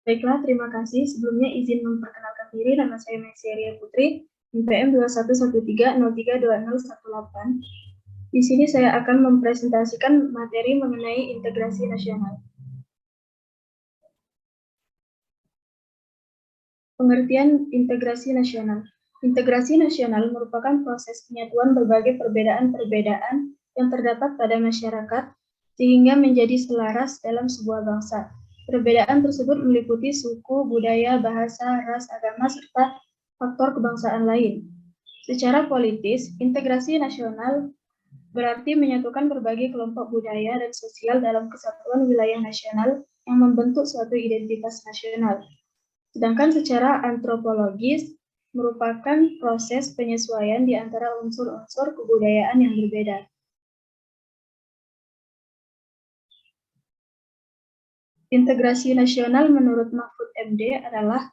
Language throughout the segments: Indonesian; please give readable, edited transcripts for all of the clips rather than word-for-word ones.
Baiklah, terima kasih. Sebelumnya izin memperkenalkan diri, nama saya Meksieria Putri, NPM 2113032018. Di sini saya akan mempresentasikan materi mengenai integrasi nasional. Pengertian integrasi nasional. Integrasi nasional merupakan proses penyatuan berbagai perbedaan-perbedaan yang terdapat pada masyarakat sehingga menjadi selaras dalam sebuah bangsa. Perbedaan tersebut meliputi suku, budaya, bahasa, ras, agama, serta faktor kebangsaan lain. Secara politis, integrasi nasional berarti menyatukan berbagai kelompok budaya dan sosial dalam kesatuan wilayah nasional yang membentuk suatu identitas nasional. Sedangkan secara antropologis merupakan proses penyesuaian di antara unsur-unsur kebudayaan yang berbeda. Integrasi nasional menurut Mahfud MD adalah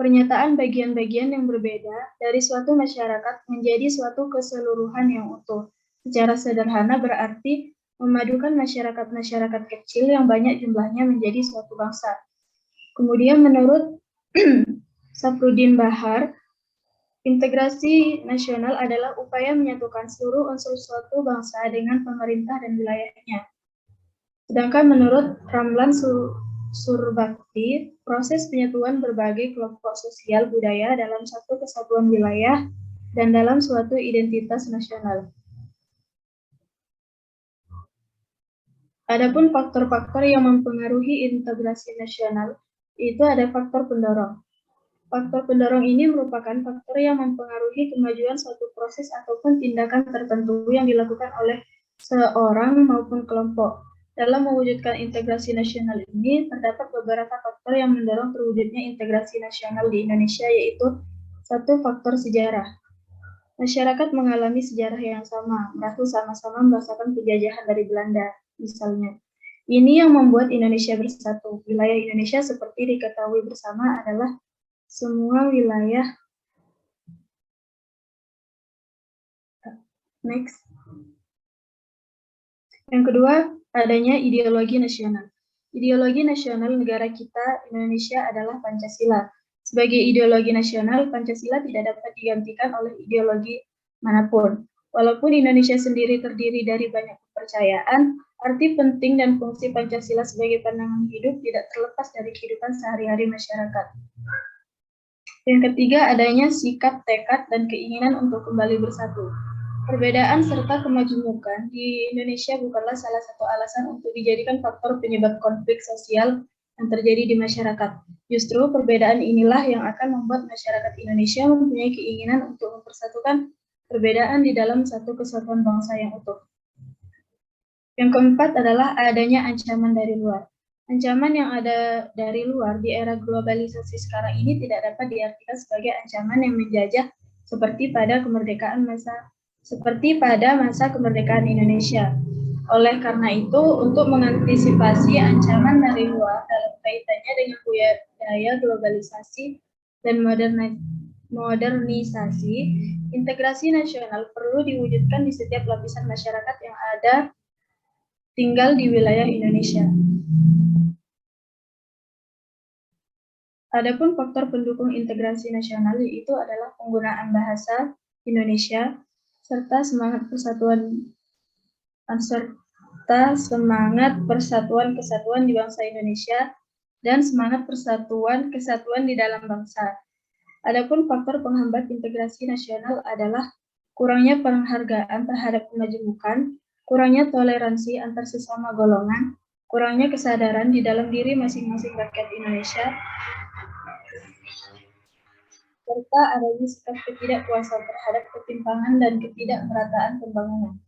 pernyataan bagian-bagian yang berbeda dari suatu masyarakat menjadi suatu keseluruhan yang utuh. Secara sederhana berarti memadukan masyarakat-masyarakat kecil yang banyak jumlahnya menjadi suatu bangsa. Kemudian menurut Safruddin Bahar, integrasi nasional adalah upaya menyatukan seluruh unsur suatu bangsa dengan pemerintah dan wilayahnya. Sedangkan menurut Ramlan Surbakti, proses penyatuan berbagai kelompok sosial budaya dalam satu kesatuan wilayah dan dalam suatu identitas nasional. Adapun faktor-faktor yang mempengaruhi integrasi nasional, itu ada faktor pendorong. Faktor pendorong ini merupakan faktor yang mempengaruhi kemajuan suatu proses ataupun tindakan tertentu yang dilakukan oleh seorang maupun kelompok. Dalam mewujudkan integrasi nasional ini, terdapat beberapa faktor yang mendorong terwujudnya integrasi nasional di Indonesia, yaitu satu, faktor sejarah. Masyarakat mengalami sejarah yang sama, merasa sama-sama merasakan penjajahan dari Belanda, misalnya. Ini yang membuat Indonesia bersatu. Wilayah Indonesia seperti diketahui bersama adalah semua wilayah. Next. Yang kedua, adanya ideologi nasional. Ideologi nasional negara kita, Indonesia, adalah Pancasila. Sebagai ideologi nasional, Pancasila tidak dapat digantikan oleh ideologi manapun. Walaupun Indonesia sendiri terdiri dari banyak kepercayaan, arti penting dan fungsi Pancasila sebagai pandangan hidup tidak terlepas dari kehidupan sehari-hari masyarakat. Yang ketiga, adanya sikap, tekad, dan keinginan untuk kembali bersatu. Perbedaan serta kemajemukan di Indonesia bukanlah salah satu alasan untuk dijadikan faktor penyebab konflik sosial yang terjadi di masyarakat. Justru perbedaan inilah yang akan membuat masyarakat Indonesia mempunyai keinginan untuk mempersatukan perbedaan di dalam satu kesatuan bangsa yang utuh. Yang keempat adalah adanya ancaman dari luar. Ancaman yang ada dari luar di era globalisasi sekarang ini tidak dapat diartikan sebagai ancaman yang menjajah seperti pada masa kemerdekaan Indonesia. Oleh karena itu, untuk mengantisipasi ancaman dari luar dalam kaitannya dengan budaya globalisasi dan modernisasi, integrasi nasional perlu diwujudkan di setiap lapisan masyarakat yang ada tinggal di wilayah Indonesia. Adapun faktor pendukung integrasi nasional itu adalah penggunaan bahasa Indonesia serta semangat persatuan kesatuan di bangsa Indonesia dan semangat persatuan kesatuan di dalam bangsa. Adapun faktor penghambat integrasi nasional adalah kurangnya penghargaan terhadap kemajemukan, kurangnya toleransi antar sesama golongan, kurangnya kesadaran di dalam diri masing-masing rakyat Indonesia, serta adanya sikap ketidakpuasan terhadap ketimpangan dan ketidakmerataan pembangunan.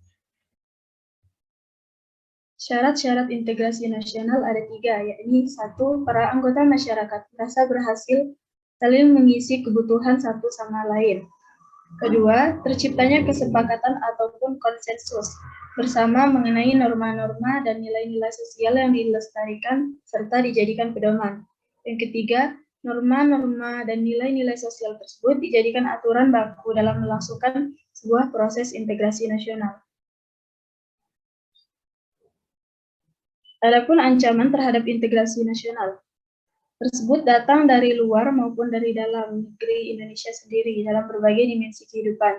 Syarat-syarat integrasi nasional ada 3, yakni 1. Para anggota masyarakat merasa berhasil saling mengisi kebutuhan satu sama lain. Kedua, terciptanya kesepakatan ataupun konsensus bersama mengenai norma-norma dan nilai-nilai sosial yang dilestarikan serta dijadikan pedoman. Yang ketiga, norma-norma dan nilai-nilai sosial tersebut dijadikan aturan baku dalam melangsungkan sebuah proses integrasi nasional. Adapun ancaman terhadap integrasi nasional. tersebut datang dari luar maupun dari dalam negeri Indonesia sendiri dalam berbagai dimensi kehidupan.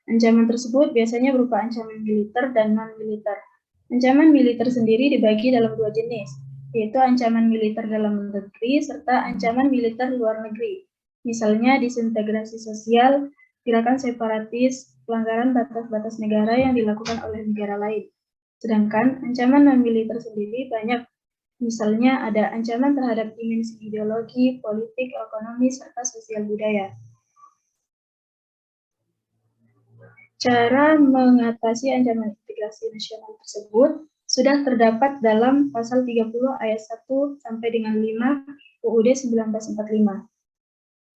Ancaman tersebut biasanya berupa ancaman militer dan non-militer. Ancaman militer sendiri dibagi dalam dua jenis, yaitu ancaman militer dalam negeri serta ancaman militer luar negeri. Misalnya disintegrasi sosial, gerakan separatis, pelanggaran batas-batas negara yang dilakukan oleh negara lain. Sedangkan ancaman non-militer sendiri banyak. Misalnya ada ancaman terhadap dimensi ideologi, politik, ekonomi, serta sosial budaya. Cara mengatasi ancaman integrasi nasional tersebut sudah terdapat dalam pasal 30 ayat 1 sampai dengan 5 UUD 1945,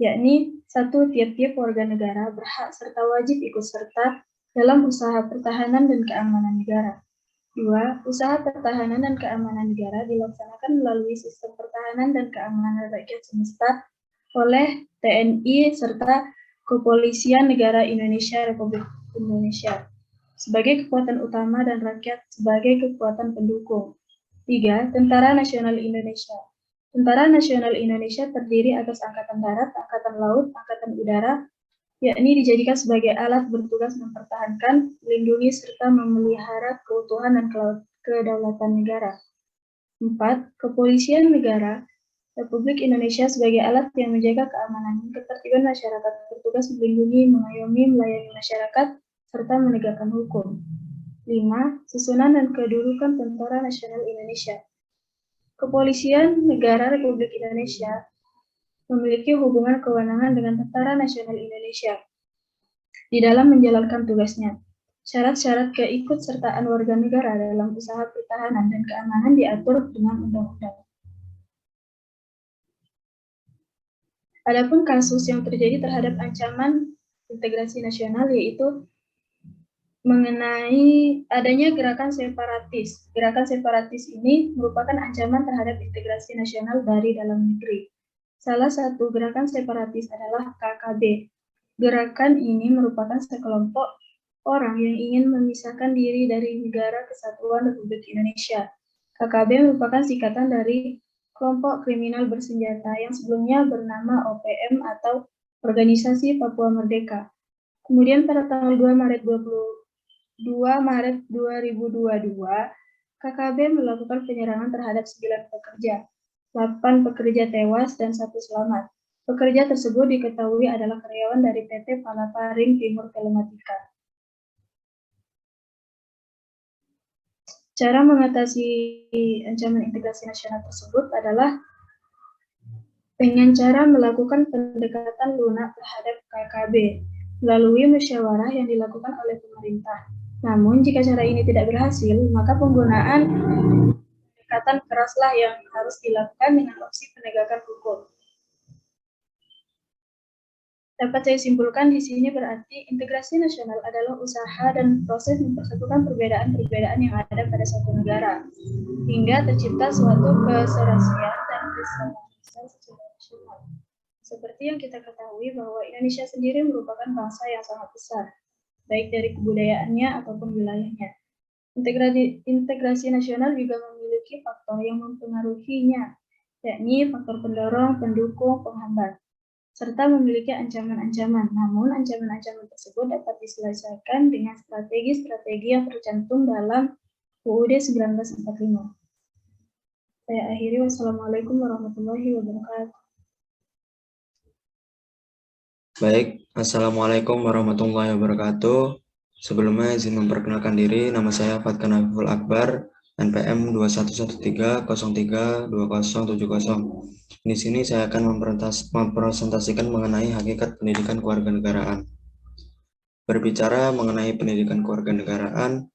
yakni 1. Tiap-tiap warga negara berhak serta wajib ikut serta dalam usaha pertahanan dan keamanan negara. 2. Usaha pertahanan dan keamanan negara dilaksanakan melalui sistem pertahanan dan keamanan rakyat semesta oleh TNI serta Kepolisian Negara Indonesia Republik Indonesia sebagai kekuatan utama dan rakyat sebagai kekuatan pendukung. 3. Tentara Nasional Indonesia. Tentara Nasional Indonesia terdiri atas Angkatan Darat, Angkatan Laut, Angkatan Udara, yakni dijadikan sebagai alat bertugas mempertahankan, melindungi, serta memelihara keutuhan dan kedaulatan negara. 4. Kepolisian Negara Republik Indonesia sebagai alat yang menjaga keamanan dan ketertiban masyarakat, bertugas melindungi, mengayomi, melayani masyarakat, serta menegakkan hukum. 5. Susunan dan kedudukan Tentara Nasional Indonesia. Kepolisian Negara Republik Indonesia memiliki hubungan kewenangan dengan Tentara Nasional Indonesia di dalam menjalankan tugasnya. Syarat-syarat keikutsertaan warga negara dalam usaha pertahanan dan keamanan diatur dengan undang-undang. Adapun kasus yang terjadi terhadap ancaman integrasi nasional yaitu mengenai adanya gerakan separatis. Gerakan separatis ini merupakan ancaman terhadap integrasi nasional dari dalam negeri. Salah satu gerakan separatis adalah KKB. Gerakan ini merupakan sekelompok orang yang ingin memisahkan diri dari Negara Kesatuan Republik Indonesia. KKB merupakan singkatan dari kelompok kriminal bersenjata yang sebelumnya bernama OPM atau Organisasi Papua Merdeka. Kemudian pada tanggal 2 Maret 2022, KKB melakukan penyerangan terhadap 9 pekerja. 8 pekerja tewas dan 1 selamat. Pekerja tersebut diketahui adalah karyawan dari PT Palapa Ring Timur Telematika. Cara mengatasi ancaman integrasi nasional tersebut adalah dengan cara melakukan pendekatan lunak terhadap KKB melalui musyawarah yang dilakukan oleh pemerintah. Namun, jika cara ini tidak berhasil, maka penggunaan pendekatan keraslah yang harus dilakukan dengan opsi penegakan hukum. Dapat saya simpulkan di sini berarti integrasi nasional adalah usaha dan proses mempersatukan perbedaan-perbedaan yang ada pada suatu negara, hingga tercipta suatu keserasian dan keselarasan secara nasional. Seperti yang kita ketahui bahwa Indonesia sendiri merupakan bangsa yang sangat besar, baik dari kebudayaannya ataupun wilayahnya. Integrasi nasional juga memiliki faktor yang mempengaruhinya, yakni faktor pendorong, pendukung, penghambat, serta memiliki ancaman-ancaman. Namun, ancaman-ancaman tersebut dapat diselesaikan dengan strategi-strategi yang tercantum dalam UUD 1945. Saya akhiri. Wassalamualaikum warahmatullahi wabarakatuh. Baik, Assalamualaikum warahmatullahi wabarakatuh. Sebelumnya izin memperkenalkan diri, nama saya Fatkan Habibul Akbar, NPM 2113032070. Di sini saya akan mempresentasikan mengenai hakikat pendidikan kewarganegaraan. Berbicara mengenai pendidikan kewarganegaraan,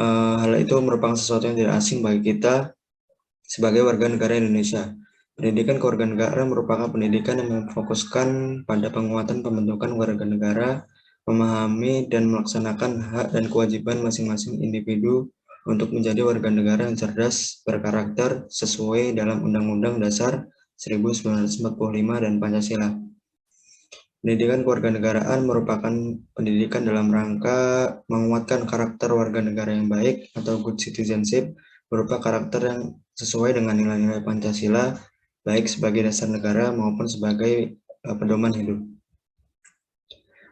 hal itu merupakan sesuatu yang tidak asing bagi kita sebagai warga negara Indonesia. Pendidikan kewarganegaraan merupakan pendidikan yang memfokuskan pada penguatan pembentukan warga negara, memahami dan melaksanakan hak dan kewajiban masing-masing individu untuk menjadi warga negara yang cerdas, berkarakter, sesuai dalam Undang-Undang Dasar 1945 dan Pancasila. Pendidikan kewarganegaraan merupakan pendidikan dalam rangka menguatkan karakter warga negara yang baik atau good citizenship, berupa karakter yang sesuai dengan nilai-nilai Pancasila baik sebagai dasar negara maupun sebagai pedoman hidup.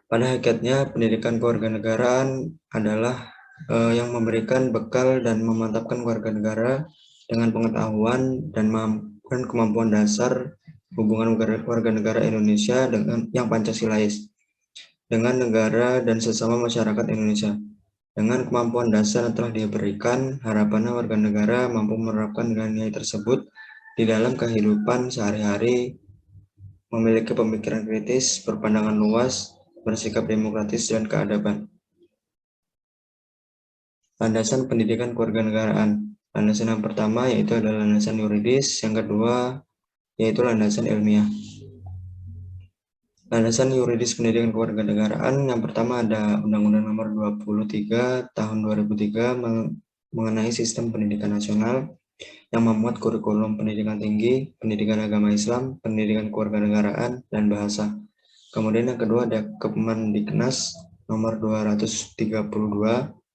Pada hakikatnya, pendidikan kewarganegaraan adalah yang memberikan bekal dan memantapkan warga negara dengan pengetahuan dan kemampuan dasar hubungan warga negara Indonesia dengan yang Pancasilais dengan negara dan sesama masyarakat Indonesia. Dengan kemampuan dasar yang telah diberikan, harapannya warga negara mampu menerapkan nilai-nilai tersebut di dalam kehidupan sehari-hari, memiliki pemikiran kritis, berpandangan luas, bersikap demokratis, dan keadaban. Landasan pendidikan kewarganegaraan. Landasan yang pertama yaitu adalah landasan yuridis, yang kedua yaitu landasan ilmiah. Landasan yuridis pendidikan kewarganegaraan yang pertama ada Undang-Undang Nomor 23 Tahun 2003 mengenai sistem pendidikan nasional yang memuat kurikulum pendidikan tinggi, pendidikan agama Islam, pendidikan kewarganegaraan, dan bahasa. Kemudian yang kedua ada Kemendiknas Nomor 232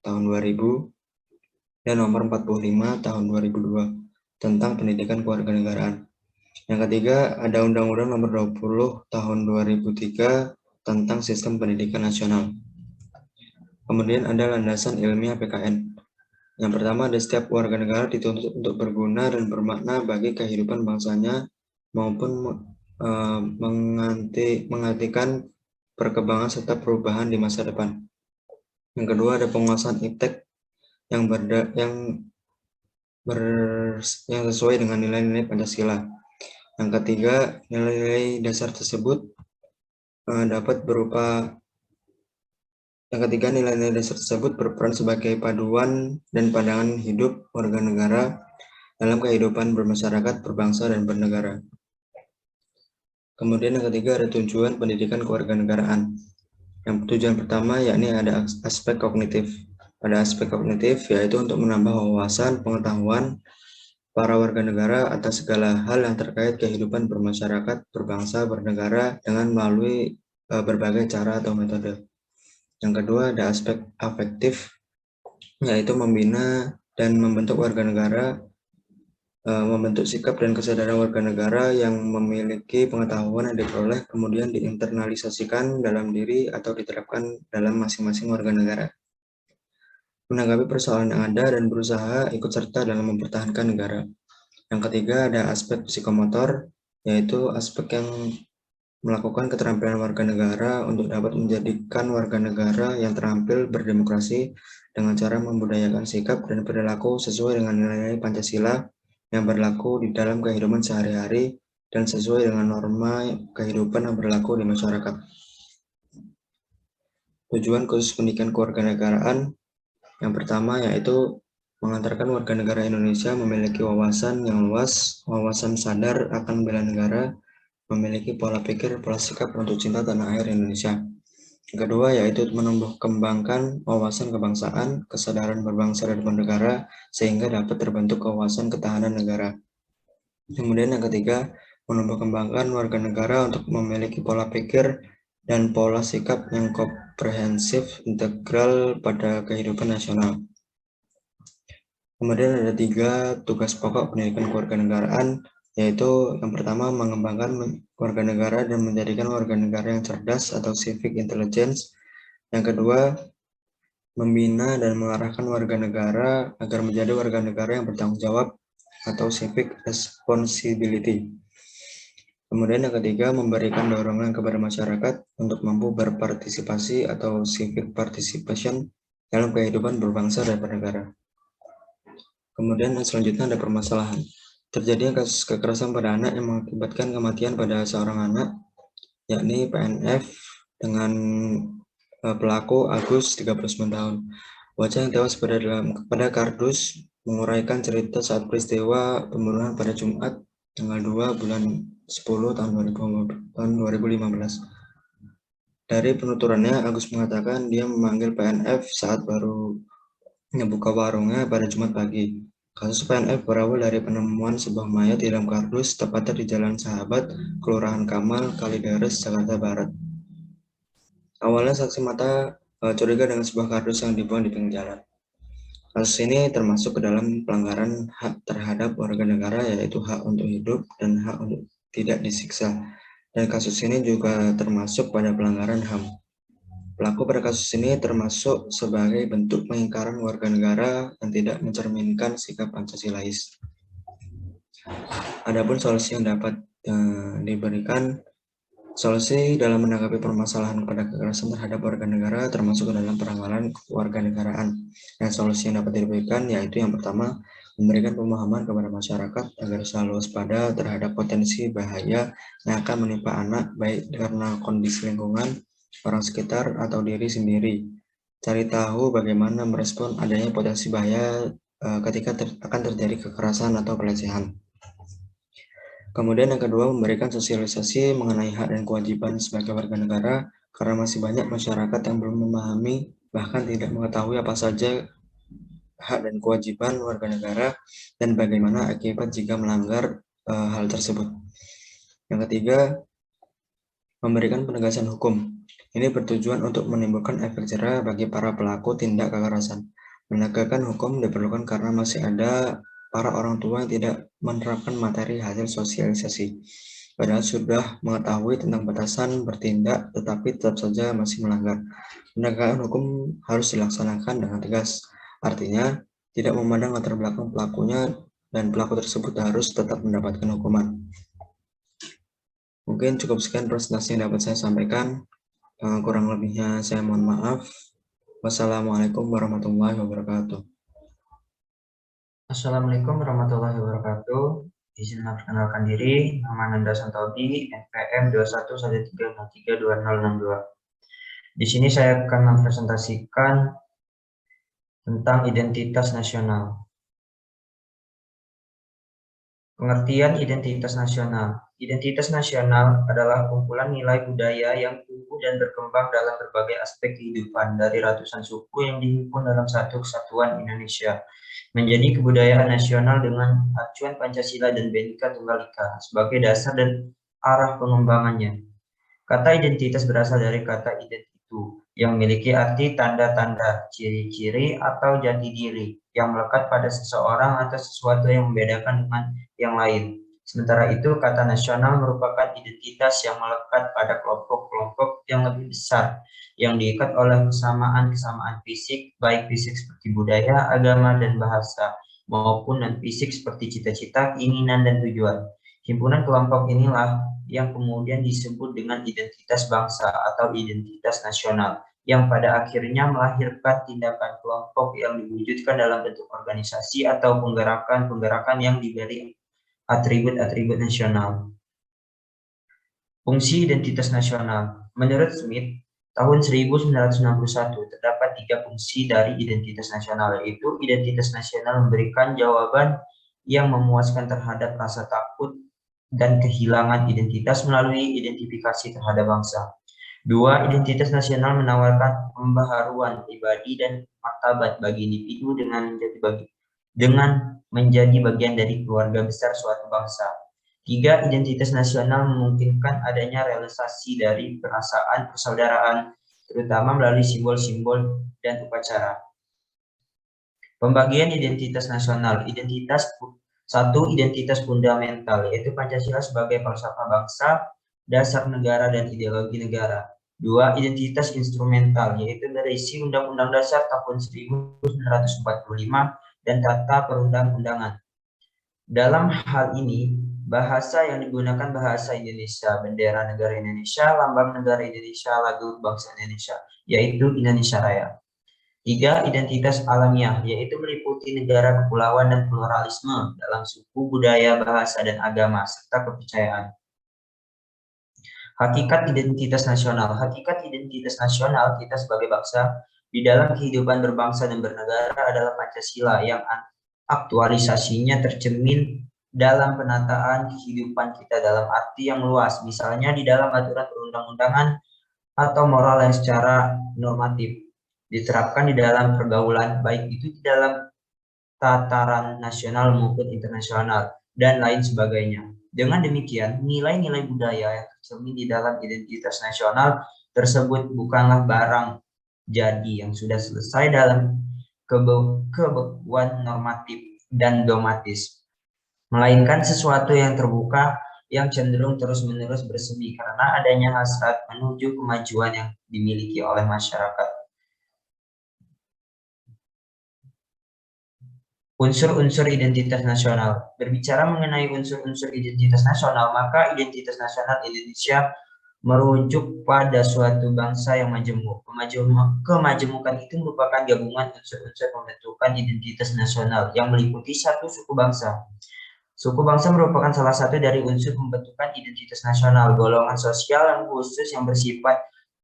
Tahun 2000 dan Nomor 45 Tahun 2002 tentang pendidikan kewarganegaraan. Yang ketiga ada Undang-Undang Nomor 20 Tahun 2003 tentang Sistem Pendidikan Nasional. Kemudian ada landasan ilmiah PKN. Yang pertama ada setiap warga negara dituntut untuk berguna dan bermakna bagi kehidupan bangsanya maupun mengartikan perkembangan serta perubahan di masa depan. Yang kedua ada penguasaan iptek yang sesuai dengan nilai-nilai Pancasila. Yang ketiga, nilai-nilai dasar tersebut nilai-nilai dasar tersebut berperan sebagai paduan dan pandangan hidup warga negara dalam kehidupan bermasyarakat, berbangsa, dan bernegara. Kemudian yang ketiga ada tujuan pendidikan kewarganegaraan. Yang tujuan pertama yakni ada aspek kognitif. Pada aspek kognitif yaitu untuk menambah wawasan, pengetahuan para warga negara atas segala hal yang terkait kehidupan bermasyarakat, berbangsa, bernegara dengan melalui berbagai cara atau metode. Yang kedua ada aspek afektif, yaitu membina dan membentuk warga negara, membentuk sikap dan kesadaran warga negara yang memiliki pengetahuan yang diperoleh kemudian diinternalisasikan dalam diri atau diterapkan dalam masing-masing warga negara. Menanggapi persoalan yang ada dan berusaha ikut serta dalam mempertahankan negara. Yang ketiga ada aspek psikomotor, yaitu aspek yang melakukan keterampilan warga negara untuk dapat menjadikan warga negara yang terampil berdemokrasi dengan cara membudayakan sikap dan perilaku sesuai dengan nilai-nilai Pancasila yang berlaku di dalam kehidupan sehari-hari dan sesuai dengan norma kehidupan yang berlaku di masyarakat. Tujuan khusus pendidikan kewarganegaraan yang pertama yaitu mengantarkan warga negara Indonesia memiliki wawasan yang luas, wawasan sadar akan bela negara, memiliki pola pikir, pola sikap untuk cinta tanah air Indonesia. Yang kedua yaitu menumbuh kembangkan wawasan kebangsaan, kesadaran berbangsa dan bernegara sehingga dapat terbentuk wawasan ketahanan negara. Kemudian yang ketiga, menumbuh kembangkan warga negara untuk memiliki pola pikir dan pola sikap yang komprehensif integral pada kehidupan nasional. Kemudian ada 3 tugas pokok pendidikan kewarganegaraan, yaitu yang pertama mengembangkan warga negara dan menjadikan warga negara yang cerdas atau civic intelligence. Yang kedua, membina dan mengarahkan warga negara agar menjadi warga negara yang bertanggung jawab atau civic responsibility. Kemudian yang ketiga, memberikan dorongan kepada masyarakat untuk mampu berpartisipasi atau civic participation dalam kehidupan berbangsa dan bernegara. Kemudian selanjutnya ada permasalahan. Terjadinya kasus kekerasan pada anak yang mengakibatkan kematian pada seorang anak, yakni PNF dengan pelaku Agus 39 tahun. Bocah yang tewas pada kardus menguraikan cerita saat peristiwa pembunuhan pada Jumat tanggal 2 bulan 10 tahun 2015. Dari penuturannya, Agus mengatakan dia memanggil PNF saat baru membuka warungnya pada Jumat pagi. Kasus PNF berawal dari penemuan sebuah mayat di dalam kardus tepatnya di Jalan Sahabat, Kelurahan Kamal, Kalideres, Jakarta Barat. Awalnya saksi mata curiga dengan sebuah kardus yang dibuang di pinggir jalan. Kasus ini termasuk ke dalam pelanggaran hak terhadap warga negara, yaitu hak untuk hidup dan hak untuk tidak disiksa. Dan kasus ini juga termasuk pada pelanggaran HAM. Pelaku pada kasus ini termasuk sebagai bentuk pengingkaran warga negara yang tidak mencerminkan sikap Pancasilais. Adapun solusi yang dapat diberikan, solusi dalam menanggapi permasalahan pada kekerasan terhadap warga negara termasuk dalam penanggalan warga negaraan. Dan solusi yang dapat diberikan yaitu yang pertama, memberikan pemahaman kepada masyarakat agar selalu waspada terhadap potensi bahaya yang akan menimpa anak, baik karena kondisi lingkungan, orang sekitar, atau diri sendiri. Cari tahu bagaimana merespon adanya potensi bahaya ketika akan terjadi kekerasan atau pelecehan. Kemudian yang kedua, memberikan sosialisasi mengenai hak dan kewajiban sebagai warga negara, karena masih banyak masyarakat yang belum memahami, bahkan tidak mengetahui apa saja hak dan kewajiban warga negara dan bagaimana akibat jika melanggar hal tersebut. Yang ketiga, memberikan penegasan hukum. Ini bertujuan untuk menimbulkan efek jera bagi para pelaku tindak kekerasan. Menegakkan hukum diperlukan karena masih ada para orang tua yang tidak menerapkan materi hasil sosialisasi. Padahal sudah mengetahui tentang batasan bertindak, tetapi tetap saja masih melanggar. Penegakan hukum harus dilaksanakan dengan tegas. Artinya, tidak memandang latar belakang pelakunya dan pelaku tersebut harus tetap mendapatkan hukuman. Mungkin cukup sekian presentasi yang dapat saya sampaikan. Kurang lebihnya saya mohon maaf. Wassalamualaikum warahmatullahi wabarakatuh. Assalamualaikum warahmatullahi wabarakatuh. Izin memperkenalkan diri, nama Nanda Santobi, NPM 2113032062. Di sini saya akan mempresentasikan tentang identitas nasional. Pengertian identitas nasional. Identitas nasional adalah kumpulan nilai budaya yang tumbuh dan berkembang dalam berbagai aspek kehidupan dari ratusan suku yang dihimpun dalam satu kesatuan Indonesia menjadi kebudayaan nasional dengan acuan Pancasila dan Bhinneka Tunggal Ika sebagai dasar dan arah pengembangannya. Kata identitas berasal dari kata identitu yang memiliki arti tanda-tanda, ciri-ciri, atau jati diri yang melekat pada seseorang atau sesuatu yang membedakan dengan yang lain. Sementara itu, kata nasional merupakan identitas yang melekat pada kelompok-kelompok yang lebih besar yang diikat oleh kesamaan-kesamaan fisik, baik fisik seperti budaya, agama, dan bahasa, maupun non-fisik seperti cita-cita, keinginan, dan tujuan. Himpunan kelompok inilah yang kemudian disebut dengan identitas bangsa atau identitas nasional, yang pada akhirnya melahirkan tindakan kelompok yang diwujudkan dalam bentuk organisasi atau penggerakan-penggerakan yang diberi atribut-atribut nasional. Fungsi identitas nasional. Menurut Smith, tahun 1961 terdapat 3 fungsi dari identitas nasional, yaitu identitas nasional memberikan jawaban yang memuaskan terhadap rasa takut dan kehilangan identitas melalui identifikasi terhadap bangsa. 2. Identitas nasional menawarkan pembaharuan pribadi dan martabat bagi individu dengan menjadi bagian dari keluarga besar suatu bangsa. 3. Identitas nasional memungkinkan adanya realisasi dari perasaan persaudaraan, terutama melalui simbol-simbol dan upacara. Pembagian identitas nasional. Satu, identitas fundamental, yaitu Pancasila sebagai falsafah bangsa, dasar negara, dan ideologi negara. 2. Identitas instrumental, yaitu berisi Undang-Undang Dasar tahun 1945 dan Tata Perundang-undangan. Dalam hal ini, bahasa yang digunakan bahasa Indonesia, bendera negara Indonesia, lambang negara Indonesia, lagu bangsa Indonesia, yaitu Indonesia Raya. 3. Identitas alamiah, yaitu meliputi negara, kepulauan, dan pluralisme dalam suku, budaya, bahasa, dan agama, serta kepercayaan. Hakikat identitas nasional. Hakikat identitas nasional kita sebagai bangsa di dalam kehidupan berbangsa dan bernegara adalah Pancasila yang aktualisasinya tercermin dalam penataan kehidupan kita dalam arti yang luas, misalnya di dalam aturan perundang-undangan atau moral yang secara normatif diterapkan di dalam pergaulan, baik itu di dalam tataran nasional maupun internasional, dan lain sebagainya. Dengan demikian, nilai-nilai budaya yang tercermin di dalam identitas nasional tersebut bukanlah barang jadi yang sudah selesai dalam kebekuan normatif dan dogmatis, melainkan sesuatu yang terbuka yang cenderung terus-menerus bersemi karena adanya hasrat menuju kemajuan yang dimiliki oleh masyarakat. Unsur-unsur identitas nasional. Berbicara mengenai unsur-unsur identitas nasional, maka identitas nasional Indonesia merujuk pada suatu bangsa yang majemuk. Kemajemukan itu merupakan gabungan unsur-unsur pembentukan identitas nasional yang meliputi satu suku bangsa. Suku bangsa merupakan salah satu dari unsur pembentukan identitas nasional, golongan sosial yang khusus yang bersifat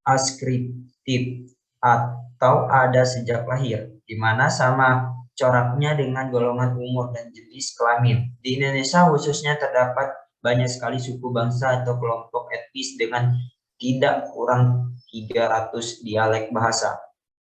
askriptif atau ada sejak lahir, di mana sama coraknya dengan golongan umur dan jenis kelamin. Di Indonesia khususnya terdapat banyak sekali suku bangsa atau kelompok etnis dengan tidak kurang 300 dialek bahasa.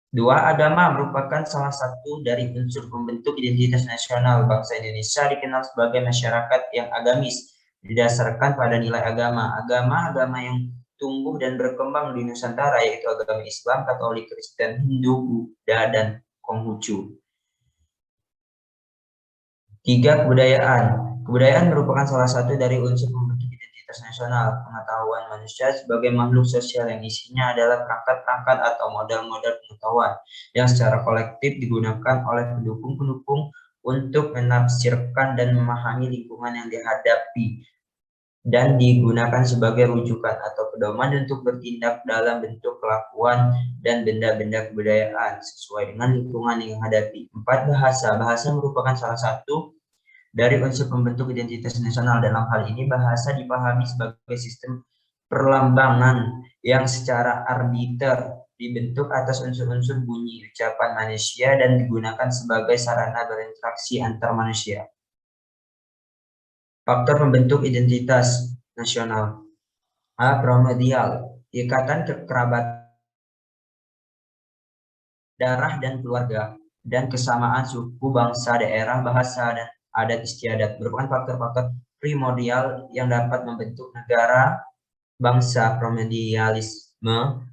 Dua, agama merupakan salah satu dari unsur pembentuk identitas nasional bangsa Indonesia, dikenal sebagai masyarakat yang agamis, didasarkan pada nilai agama. Agama yang tumbuh dan berkembang di Nusantara yaitu agama Islam, Katolik, Kristen, Hindu, Buddha, dan Konghucu. Tiga, kebudayaan. Kebudayaan merupakan salah satu dari unsur pembentuk identitas nasional. Pengetahuan manusia sebagai makhluk sosial yang isinya adalah perangkat-perangkat atau modal-modal pengetahuan yang secara kolektif digunakan oleh pendukung-pendukung untuk menafsirkan dan memahami lingkungan yang dihadapi dan digunakan sebagai rujukan atau pedoman untuk bertindak dalam bentuk kelakuan dan benda-benda kebudayaan sesuai dengan lingkungan yang dihadapi. 4, bahasa. Bahasa merupakan salah satu dari unsur pembentuk identitas nasional. Dalam hal ini, bahasa dipahami sebagai sistem perlambangan yang secara arbiter dibentuk atas unsur-unsur bunyi ucapan manusia dan digunakan sebagai sarana berinteraksi antar manusia. Faktor pembentuk identitas nasional. A. Primordial, ikatan kekerabatan darah dan keluarga, dan kesamaan suku, bangsa, daerah, bahasa, dan adat istiadat merupakan faktor-faktor primordial yang dapat membentuk negara bangsa. Primordialisme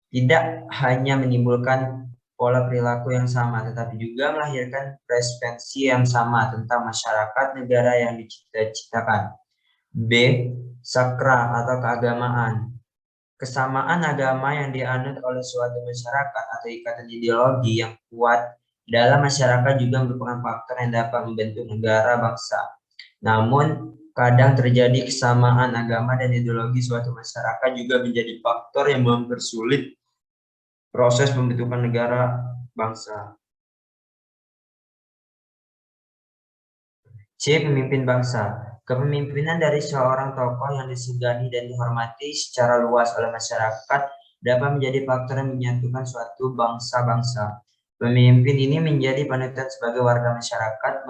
tidak hanya menimbulkan pola perilaku yang sama, tetapi juga melahirkan preferensi yang sama tentang masyarakat negara yang dicita-citakan. B. Sakra atau keagamaan. Kesamaan agama yang dianut oleh suatu masyarakat atau ikatan ideologi yang kuat dalam masyarakat juga merupakan faktor yang dapat membentuk negara bangsa. Namun, kadang terjadi kesamaan agama dan ideologi suatu masyarakat juga menjadi faktor yang mempersulit proses pembentukan negara bangsa. C. Pemimpin bangsa. Kepemimpinan dari seorang tokoh yang disegani dan dihormati secara luas oleh masyarakat dapat menjadi faktor yang menyatukan suatu bangsa-bangsa. Pemimpin ini menjadi panutan sebagai warga masyarakat,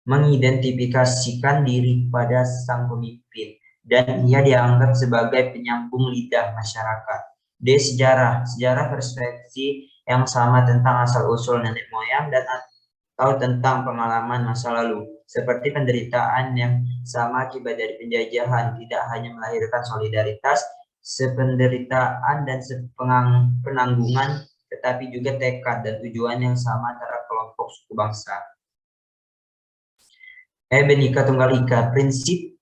mengidentifikasikan diri pada sang pemimpin, dan ia dianggap sebagai penyambung lidah masyarakat. D. Sejarah. Sejarah persepsi yang sama tentang asal-usul nenek moyang dan atau tentang pengalaman masa lalu, seperti penderitaan yang sama akibat dari penjajahan, tidak hanya melahirkan solidaritas, sependeritaan dan penanggungan, tetapi juga tekad dan tujuan yang sama antara kelompok suku bangsa. Bhinneka Tunggal Ika, prinsip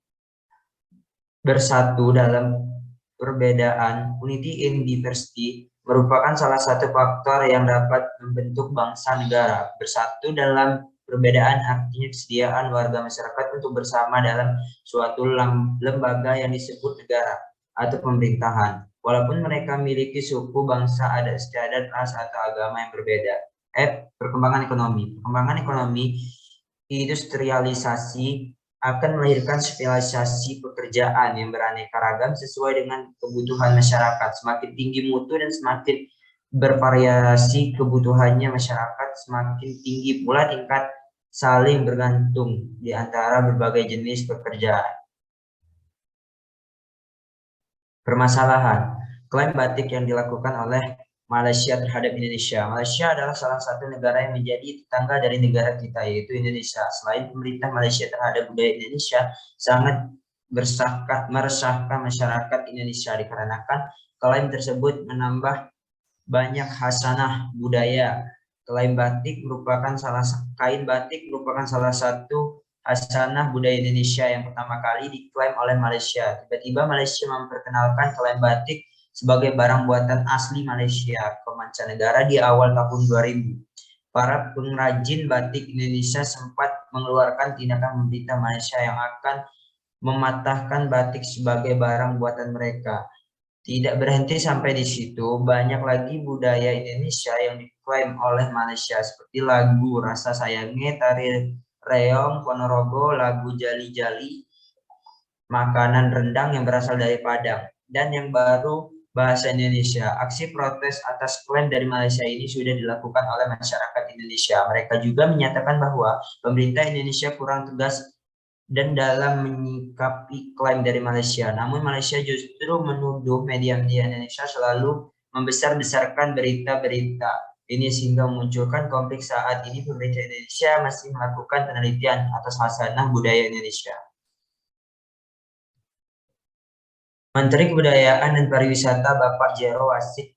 bersatu dalam perbedaan, unity in diversity, merupakan salah satu faktor yang dapat membentuk bangsa negara. Bersatu dalam perbedaan artinya kesediaan warga masyarakat untuk bersama dalam suatu lembaga yang disebut negara atau pemerintahan, walaupun mereka memiliki suku, bangsa, adat istiadat, ras, atau agama yang berbeda. Perkembangan ekonomi. Perkembangan ekonomi, industrialisasi akan melahirkan spesialisasi pekerjaan yang beraneka ragam sesuai dengan kebutuhan masyarakat. Semakin tinggi mutu dan semakin bervariasi kebutuhannya masyarakat, semakin tinggi pula tingkat saling bergantung di antara berbagai jenis pekerjaan. Permasalahan. Klaim batik yang dilakukan oleh Malaysia terhadap Indonesia. Malaysia adalah salah satu negara yang menjadi tetangga dari negara kita, yaitu Indonesia. Selain pemerintah Malaysia terhadap budaya Indonesia sangat meresahkan masyarakat Indonesia, dikarenakan klaim tersebut menambah banyak khasanah budaya kain batik merupakan salah satu hasanah budaya Indonesia yang pertama kali diklaim oleh Malaysia. Tiba-tiba Malaysia memperkenalkan kain batik sebagai barang buatan asli Malaysia ke mancanegara di awal tahun 2000. Para pengrajin batik Indonesia sempat mengeluarkan tindakan pemerintah Malaysia yang akan mematahkan batik sebagai barang buatan mereka. Tidak berhenti sampai di situ, banyak lagi budaya Indonesia yang diklaim oleh Malaysia seperti lagu Rasa Sayangnya, tari reong Ponorogo, lagu Jali-Jali, makanan rendang yang berasal dari Padang, dan yang baru bahasa Indonesia. Aksi protes atas klaim dari Malaysia ini sudah dilakukan oleh masyarakat Indonesia. Mereka juga menyatakan bahwa pemerintah Indonesia kurang tegas dan dalam menyikapi klaim dari Malaysia. Namun Malaysia justru menuduh media-media Indonesia selalu membesar-besarkan berita-berita ini sehingga memunculkan konflik. Saat ini pemerintah Indonesia masih melakukan penelitian atas hasanah budaya Indonesia. Menteri Kebudayaan dan Pariwisata Bapak Jero Wasit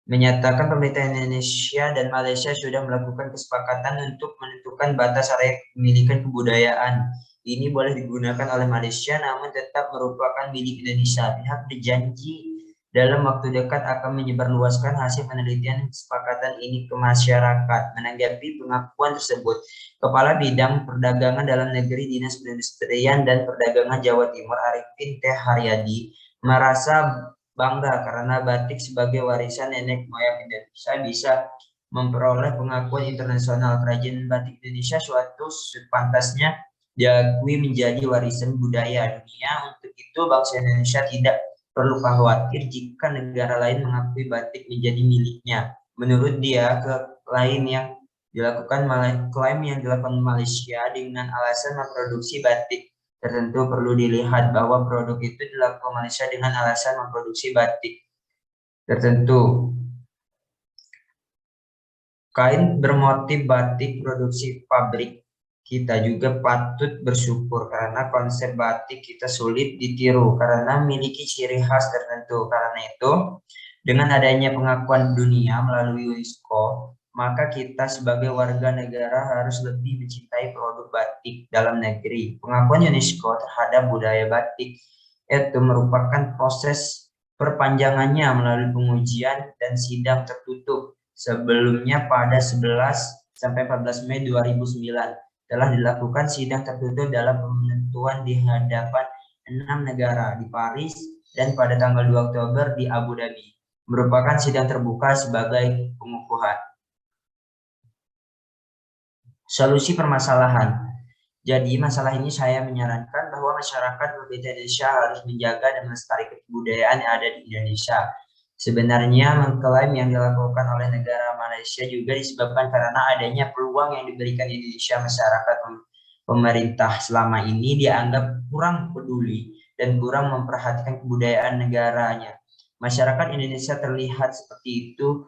menyatakan pemerintah Indonesia dan Malaysia sudah melakukan kesepakatan untuk menentukan batas area kepemilikan kebudayaan. Ini boleh digunakan oleh Malaysia namun tetap merupakan milik Indonesia. Pihak berjanji dalam waktu dekat akan menyebarluaskan hasil penelitian kesepakatan ini ke masyarakat. Menanggapi pengakuan tersebut, Kepala Bidang Perdagangan Dalam Negeri Dinas Perindustrian dan Perdagangan Jawa Timur Arifin T. Haryadi merasa bangga karena batik sebagai warisan nenek moyang Indonesia bisa memperoleh pengakuan internasional. Kerajinan batik Indonesia suatu sepantasnya diakui menjadi warisan budaya dunia. Untuk itu bangsa Indonesia tidak perlu khawatir jika negara lain mengakui batik menjadi miliknya. Menurut dia, klaim yang dilakukan Malaysia dengan alasan memproduksi batik tertentu perlu dilihat bahwa produk itu dilakukan Malaysia dengan alasan memproduksi batik tertentu. Kain bermotif batik produksi pabrik kita juga patut bersyukur karena konsep batik kita sulit ditiru karena memiliki ciri khas tertentu. Karena itu, dengan adanya pengakuan dunia melalui UNESCO, maka kita sebagai warga negara harus lebih mencintai produk batik dalam negeri. Pengakuan UNESCO terhadap budaya batik itu merupakan proses perpanjangannya melalui pengujian dan sidang tertutup. Sebelumnya pada 11 sampai 14 Mei 2009 telah dilakukan sidang tertutup dalam penentuan di hadapan 6 negara di Paris dan pada tanggal 2 Oktober di Abu Dhabi. Merupakan sidang terbuka sebagai pengukuhan. Solusi permasalahan. Jadi masalah ini saya menyarankan bahwa masyarakat pemerintah Indonesia harus menjaga dan melestarikan kebudayaan yang ada di Indonesia. Sebenarnya mengklaim yang dilakukan oleh negara Malaysia juga disebabkan karena adanya peluang yang diberikan Indonesia. Masyarakat pemerintah selama ini dianggap kurang peduli dan kurang memperhatikan kebudayaan negaranya. Masyarakat Indonesia terlihat seperti itu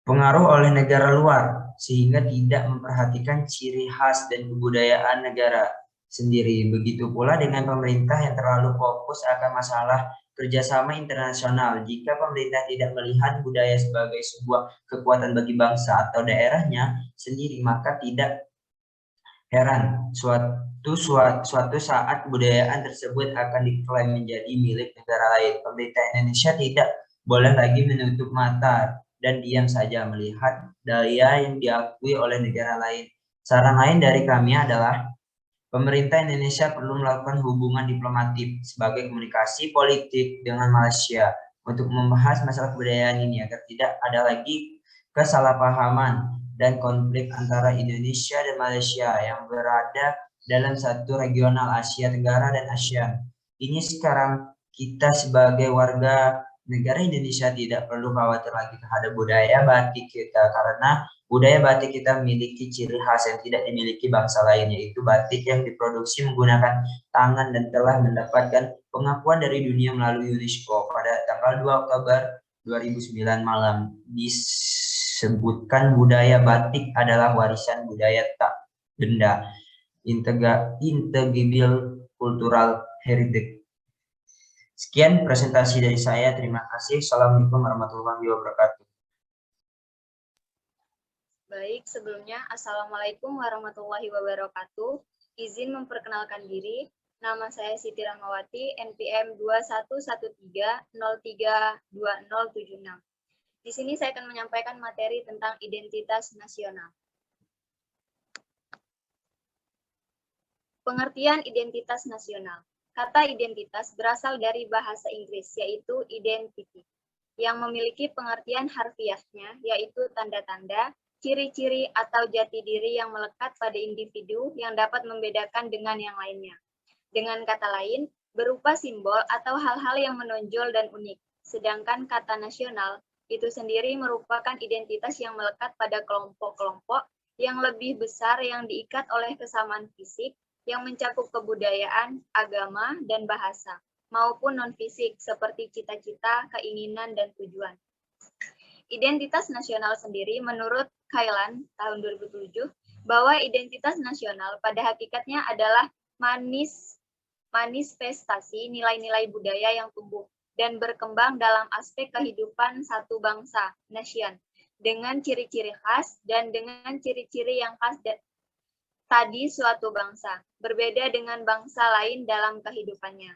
pengaruh oleh negara luar sehingga tidak memperhatikan ciri khas dan kebudayaan negara sendiri. Begitu pula dengan pemerintah yang terlalu fokus akan masalah kerjasama internasional. Jika pemerintah tidak melihat budaya sebagai sebuah kekuatan bagi bangsa atau daerahnya sendiri, maka tidak heran suatu saat kebudayaan tersebut akan diklaim menjadi milik negara lain. Pemerintah Indonesia tidak boleh lagi menutup mata dan diam saja melihat daya yang diakui oleh negara lain. Saran lain dari kami adalah pemerintah Indonesia perlu melakukan hubungan diplomatik sebagai komunikasi politik dengan Malaysia untuk membahas masalah kebudayaan ini agar tidak ada lagi kesalahpahaman dan konflik antara Indonesia dan Malaysia yang berada dalam satu regional Asia Tenggara dan ASEAN. Ini sekarang kita sebagai warga negara Indonesia tidak perlu khawatir lagi terhadap budaya batik kita karena budaya batik kita memiliki ciri khas yang tidak dimiliki bangsa lain, yaitu batik yang diproduksi menggunakan tangan dan telah mendapatkan pengakuan dari dunia melalui UNESCO. Pada tanggal 2 Oktober 2009 malam disebutkan budaya batik adalah warisan budaya tak benda, intangible cultural heritage. Sekian presentasi dari saya. Terima kasih. Assalamualaikum warahmatullahi wabarakatuh. Baik, sebelumnya Assalamualaikum warahmatullahi wabarakatuh. Izin memperkenalkan diri. Nama saya Siti Rahmawati, NPM 2113032076. Di sini saya akan menyampaikan materi tentang identitas nasional. Pengertian identitas nasional. Kata identitas berasal dari bahasa Inggris, yaitu identity, yang memiliki pengertian harfiahnya, yaitu tanda-tanda, ciri-ciri atau jati diri yang melekat pada individu yang dapat membedakan dengan yang lainnya. Dengan kata lain, berupa simbol atau hal-hal yang menonjol dan unik. Sedangkan kata nasional itu sendiri merupakan identitas yang melekat pada kelompok-kelompok yang lebih besar yang diikat oleh kesamaan fisik yang mencakup kebudayaan, agama, dan bahasa, maupun non-fisik seperti cita-cita, keinginan, dan tujuan. Identitas nasional sendiri menurut Kailan tahun 2007 bahwa identitas nasional pada hakikatnya adalah manifestasi nilai-nilai budaya yang tumbuh dan berkembang dalam aspek kehidupan satu bangsa, nation, dengan ciri-ciri khas dan dengan ciri-ciri yang khas tadi suatu bangsa, berbeda dengan bangsa lain dalam kehidupannya.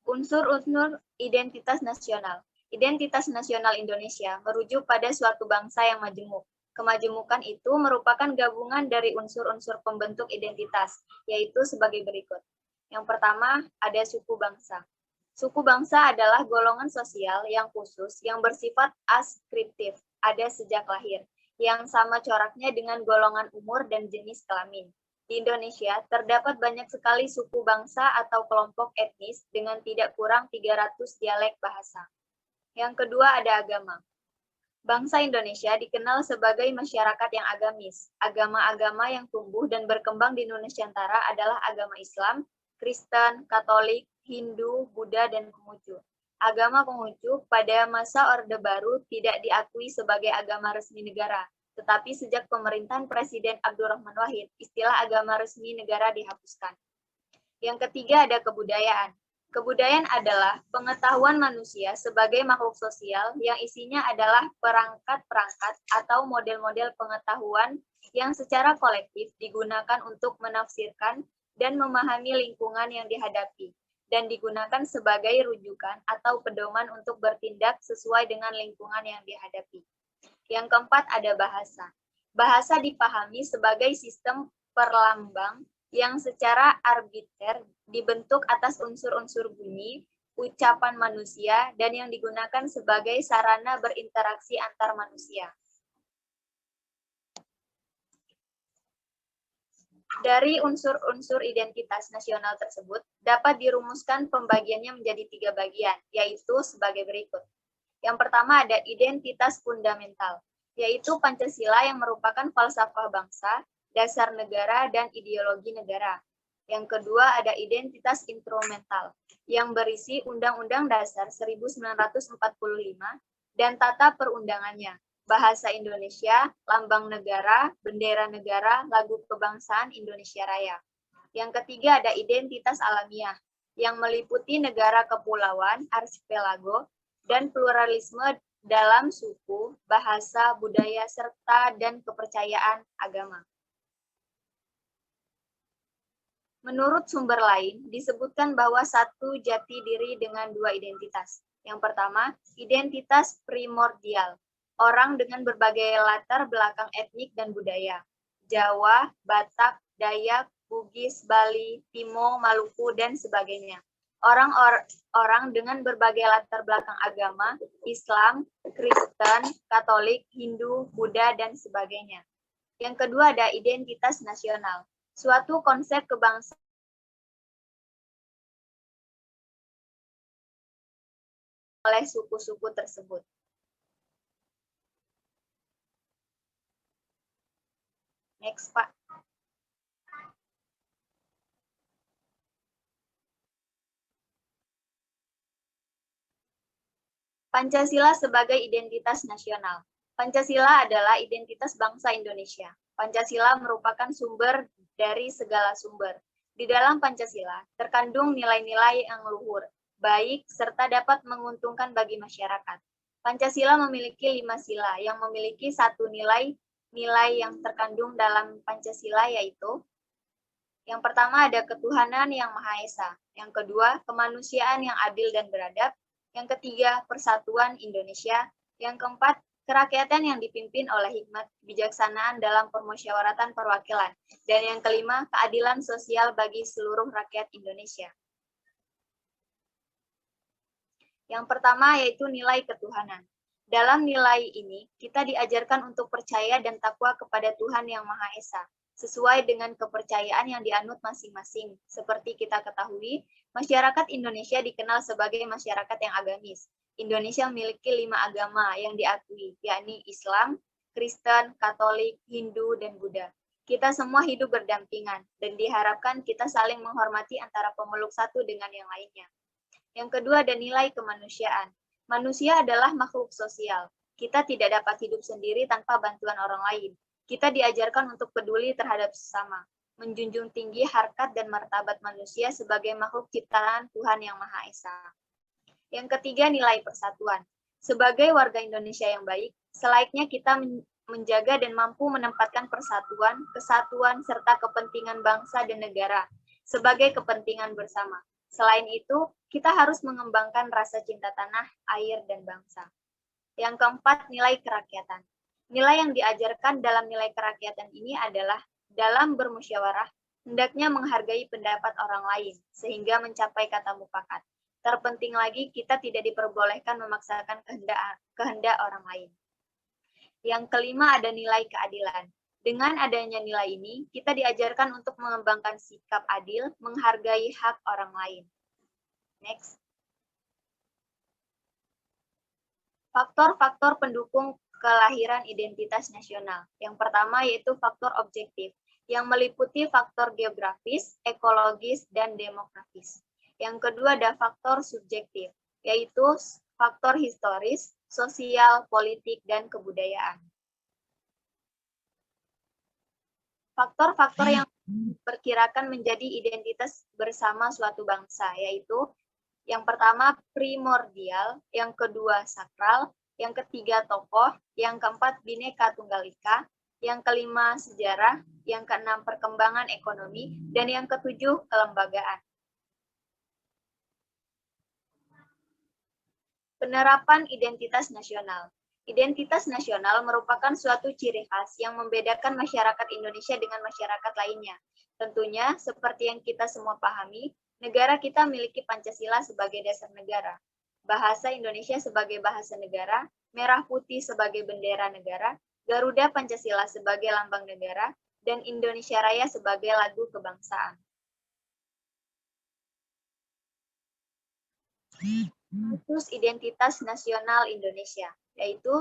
Unsur-unsur identitas nasional. Identitas nasional Indonesia merujuk pada suatu bangsa yang majemuk. Kemajemukan itu merupakan gabungan dari unsur-unsur pembentuk identitas, yaitu sebagai berikut. Yang pertama, ada suku bangsa. Suku bangsa adalah golongan sosial yang khusus yang bersifat askriptif, ada sejak lahir, yang sama coraknya dengan golongan umur dan jenis kelamin. Di Indonesia, terdapat banyak sekali suku bangsa atau kelompok etnis dengan tidak kurang 300 dialek bahasa. Yang kedua ada agama. Bangsa Indonesia dikenal sebagai masyarakat yang agamis. Agama-agama yang tumbuh dan berkembang di Indonesia Nusantara adalah agama Islam, Kristen, Katolik, Hindu, Buddha, dan Konghucu. Agama Konghucu pada masa Orde Baru tidak diakui sebagai agama resmi negara, tetapi sejak pemerintahan Presiden Abdurrahman Wahid, istilah agama resmi negara dihapuskan. Yang ketiga ada kebudayaan. Kebudayaan adalah pengetahuan manusia sebagai makhluk sosial yang isinya adalah perangkat-perangkat atau model-model pengetahuan yang secara kolektif digunakan untuk menafsirkan dan memahami lingkungan yang dihadapi, dan digunakan sebagai rujukan atau pedoman untuk bertindak sesuai dengan lingkungan yang dihadapi. Yang keempat ada bahasa. Bahasa dipahami sebagai sistem perlambang yang secara arbiter dibentuk atas unsur-unsur bunyi, ucapan manusia, dan yang digunakan sebagai sarana berinteraksi antar manusia. Dari unsur-unsur identitas nasional tersebut, dapat dirumuskan pembagiannya menjadi 3 bagian, yaitu sebagai berikut. Yang pertama ada identitas fundamental, yaitu Pancasila yang merupakan falsafah bangsa, dasar negara, dan ideologi negara. Yang kedua ada identitas instrumental, yang berisi Undang-Undang Dasar 1945 dan tata perundangannya, bahasa Indonesia, lambang negara, bendera negara, lagu kebangsaan Indonesia Raya. Yang ketiga ada identitas alamiah, yang meliputi negara kepulauan, archipelago, dan pluralisme dalam suku, bahasa, budaya, serta dan kepercayaan agama. Menurut sumber lain, disebutkan bahwa satu jati diri dengan 2 identitas. Yang pertama, identitas primordial, orang dengan berbagai latar belakang etnik dan budaya. Jawa, Batak, Dayak, Bugis, Bali, Timo, Maluku, dan sebagainya. Orang dengan berbagai latar belakang agama, Islam, Kristen, Katolik, Hindu, Buddha, dan sebagainya. Yang kedua ada identitas nasional, suatu konsep kebangsaan oleh suku-suku tersebut. Next, Pak. Pancasila sebagai identitas nasional. Pancasila adalah identitas bangsa Indonesia. Pancasila merupakan sumber dari segala sumber. Di dalam Pancasila terkandung nilai-nilai yang luhur, baik, serta dapat menguntungkan bagi masyarakat. Pancasila memiliki 5 sila yang memiliki satu nilai yang terkandung dalam Pancasila, yaitu yang pertama ada ketuhanan yang Maha Esa, yang kedua kemanusiaan yang adil dan beradab, yang ketiga persatuan Indonesia, yang keempat kerakyatan yang dipimpin oleh hikmat kebijaksanaan dalam permusyawaratan perwakilan, dan yang kelima keadilan sosial bagi seluruh rakyat Indonesia. Yang pertama yaitu nilai ketuhanan. Dalam nilai ini, kita diajarkan untuk percaya dan takwa kepada Tuhan yang Maha Esa, sesuai dengan kepercayaan yang dianut masing-masing. Seperti kita ketahui, masyarakat Indonesia dikenal sebagai masyarakat yang agamis. Indonesia memiliki 5 agama yang diakui, yakni Islam, Kristen, Katolik, Hindu, dan Buddha. Kita semua hidup berdampingan, dan diharapkan kita saling menghormati antara pemeluk satu dengan yang lainnya. Yang kedua ada nilai kemanusiaan. Manusia adalah makhluk sosial. Kita tidak dapat hidup sendiri tanpa bantuan orang lain. Kita diajarkan untuk peduli terhadap sesama, menjunjung tinggi harkat dan martabat manusia sebagai makhluk ciptaan Tuhan yang Maha Esa. Yang ketiga, nilai persatuan. Sebagai warga Indonesia yang baik, selayaknya kita menjaga dan mampu menempatkan persatuan, kesatuan, serta kepentingan bangsa dan negara sebagai kepentingan bersama. Selain itu, kita harus mengembangkan rasa cinta tanah, air, dan bangsa. Yang keempat, nilai kerakyatan. Nilai yang diajarkan dalam nilai kerakyatan ini adalah dalam bermusyawarah, hendaknya menghargai pendapat orang lain, sehingga mencapai kata mufakat. Terpenting lagi, kita tidak diperbolehkan memaksakan kehendak orang lain. Yang kelima ada nilai keadilan. Dengan adanya nilai ini, kita diajarkan untuk mengembangkan sikap adil, menghargai hak orang lain. Next. Faktor-faktor pendukung kelahiran identitas nasional. Yang pertama yaitu faktor objektif, yang meliputi faktor geografis, ekologis, dan demografis. Yang kedua ada faktor subjektif, yaitu faktor historis, sosial, politik, dan kebudayaan. Faktor-faktor yang diperkirakan menjadi identitas bersama suatu bangsa, yaitu yang pertama primordial, yang kedua sakral, yang ketiga tokoh, yang keempat bineka tunggal ika, yang kelima sejarah, yang keenam perkembangan ekonomi, dan yang ketujuh kelembagaan. Penerapan identitas nasional. Identitas nasional merupakan suatu ciri khas yang membedakan masyarakat Indonesia dengan masyarakat lainnya. Tentunya, seperti yang kita semua pahami, negara kita memiliki Pancasila sebagai dasar negara, bahasa Indonesia sebagai bahasa negara, merah putih sebagai bendera negara, Garuda Pancasila sebagai lambang negara, dan Indonesia Raya sebagai lagu kebangsaan. Khusus identitas nasional Indonesia, yaitu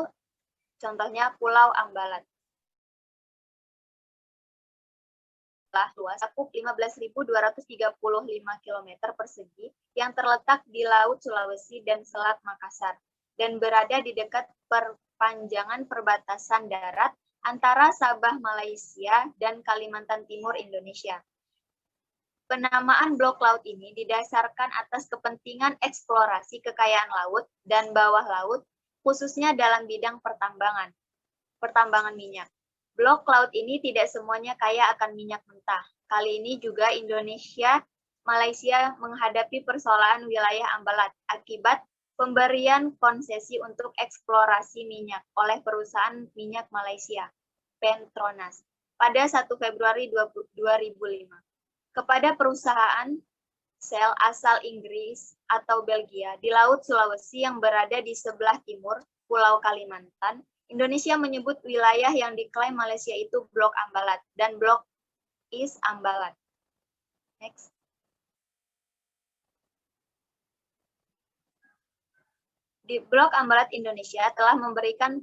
contohnya Pulau Ambalat. Luas cakup 15.235 km persegi yang terletak di Laut Sulawesi dan Selat Makassar dan berada di dekat perpanjangan perbatasan darat antara Sabah Malaysia dan Kalimantan Timur Indonesia. Penamaan blok laut ini didasarkan atas kepentingan eksplorasi kekayaan laut dan bawah laut, khususnya dalam bidang pertambangan minyak. Blok laut ini tidak semuanya kaya akan minyak mentah. Kali ini juga Indonesia, Malaysia menghadapi persoalan wilayah Ambalat akibat pemberian konsesi untuk eksplorasi minyak oleh perusahaan minyak Malaysia, Petronas, pada 1 Februari 2005. Kepada perusahaan Shell asal Inggris atau Belgia di Laut Sulawesi yang berada di sebelah timur Pulau Kalimantan, Indonesia menyebut wilayah yang diklaim Malaysia itu Blok Ambalat dan Blok East Ambalat. Next. Di Blok Ambalat Indonesia telah memberikan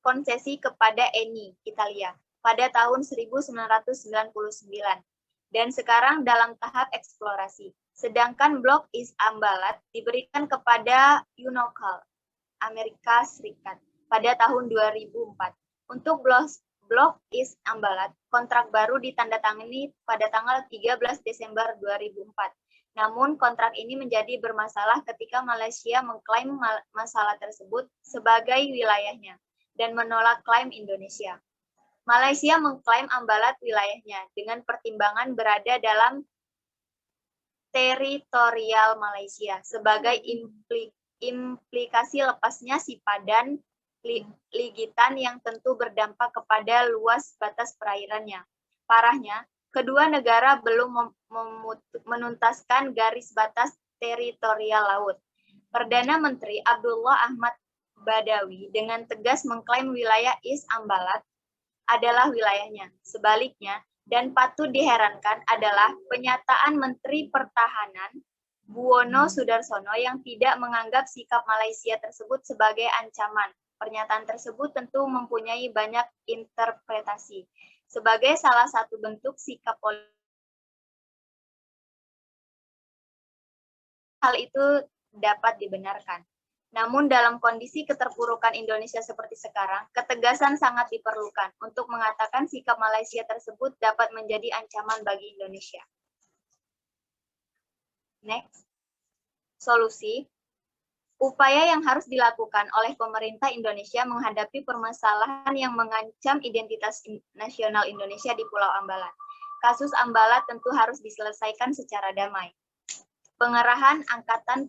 konsesi kepada Eni, Italia, pada tahun 1999. Dan sekarang dalam tahap eksplorasi. Sedangkan Blok East Ambalat diberikan kepada Unocal, Amerika Serikat, pada tahun 2004. Untuk Blok East Ambalat, kontrak baru ditandatangani pada tanggal 13 Desember 2004. Namun, kontrak ini menjadi bermasalah ketika Malaysia mengklaim masalah tersebut sebagai wilayahnya dan menolak klaim Indonesia. Malaysia mengklaim Ambalat wilayahnya dengan pertimbangan berada dalam teritorial Malaysia sebagai implikasi lepasnya Sipadan Ligitan yang tentu berdampak kepada luas batas perairannya. Parahnya, kedua negara belum menuntaskan garis batas teritorial laut. Perdana Menteri Abdullah Ahmad Badawi dengan tegas mengklaim wilayah East Ambalat adalah wilayahnya. Sebaliknya, dan patut diherankan adalah pernyataan Menteri Pertahanan Buwono Sudarsono yang tidak menganggap sikap Malaysia tersebut sebagai ancaman. Pernyataan tersebut tentu mempunyai banyak interpretasi. Sebagai salah satu bentuk sikap politik, hal itu dapat dibenarkan. Namun dalam kondisi keterpurukan Indonesia seperti sekarang, ketegasan sangat diperlukan untuk mengatakan sikap Malaysia tersebut dapat menjadi ancaman bagi Indonesia. Next. Solusi. Upaya yang harus dilakukan oleh pemerintah Indonesia menghadapi permasalahan yang mengancam identitas nasional Indonesia di Pulau Ambalat. Kasus Ambalat tentu harus diselesaikan secara damai. Pengerahan angkatan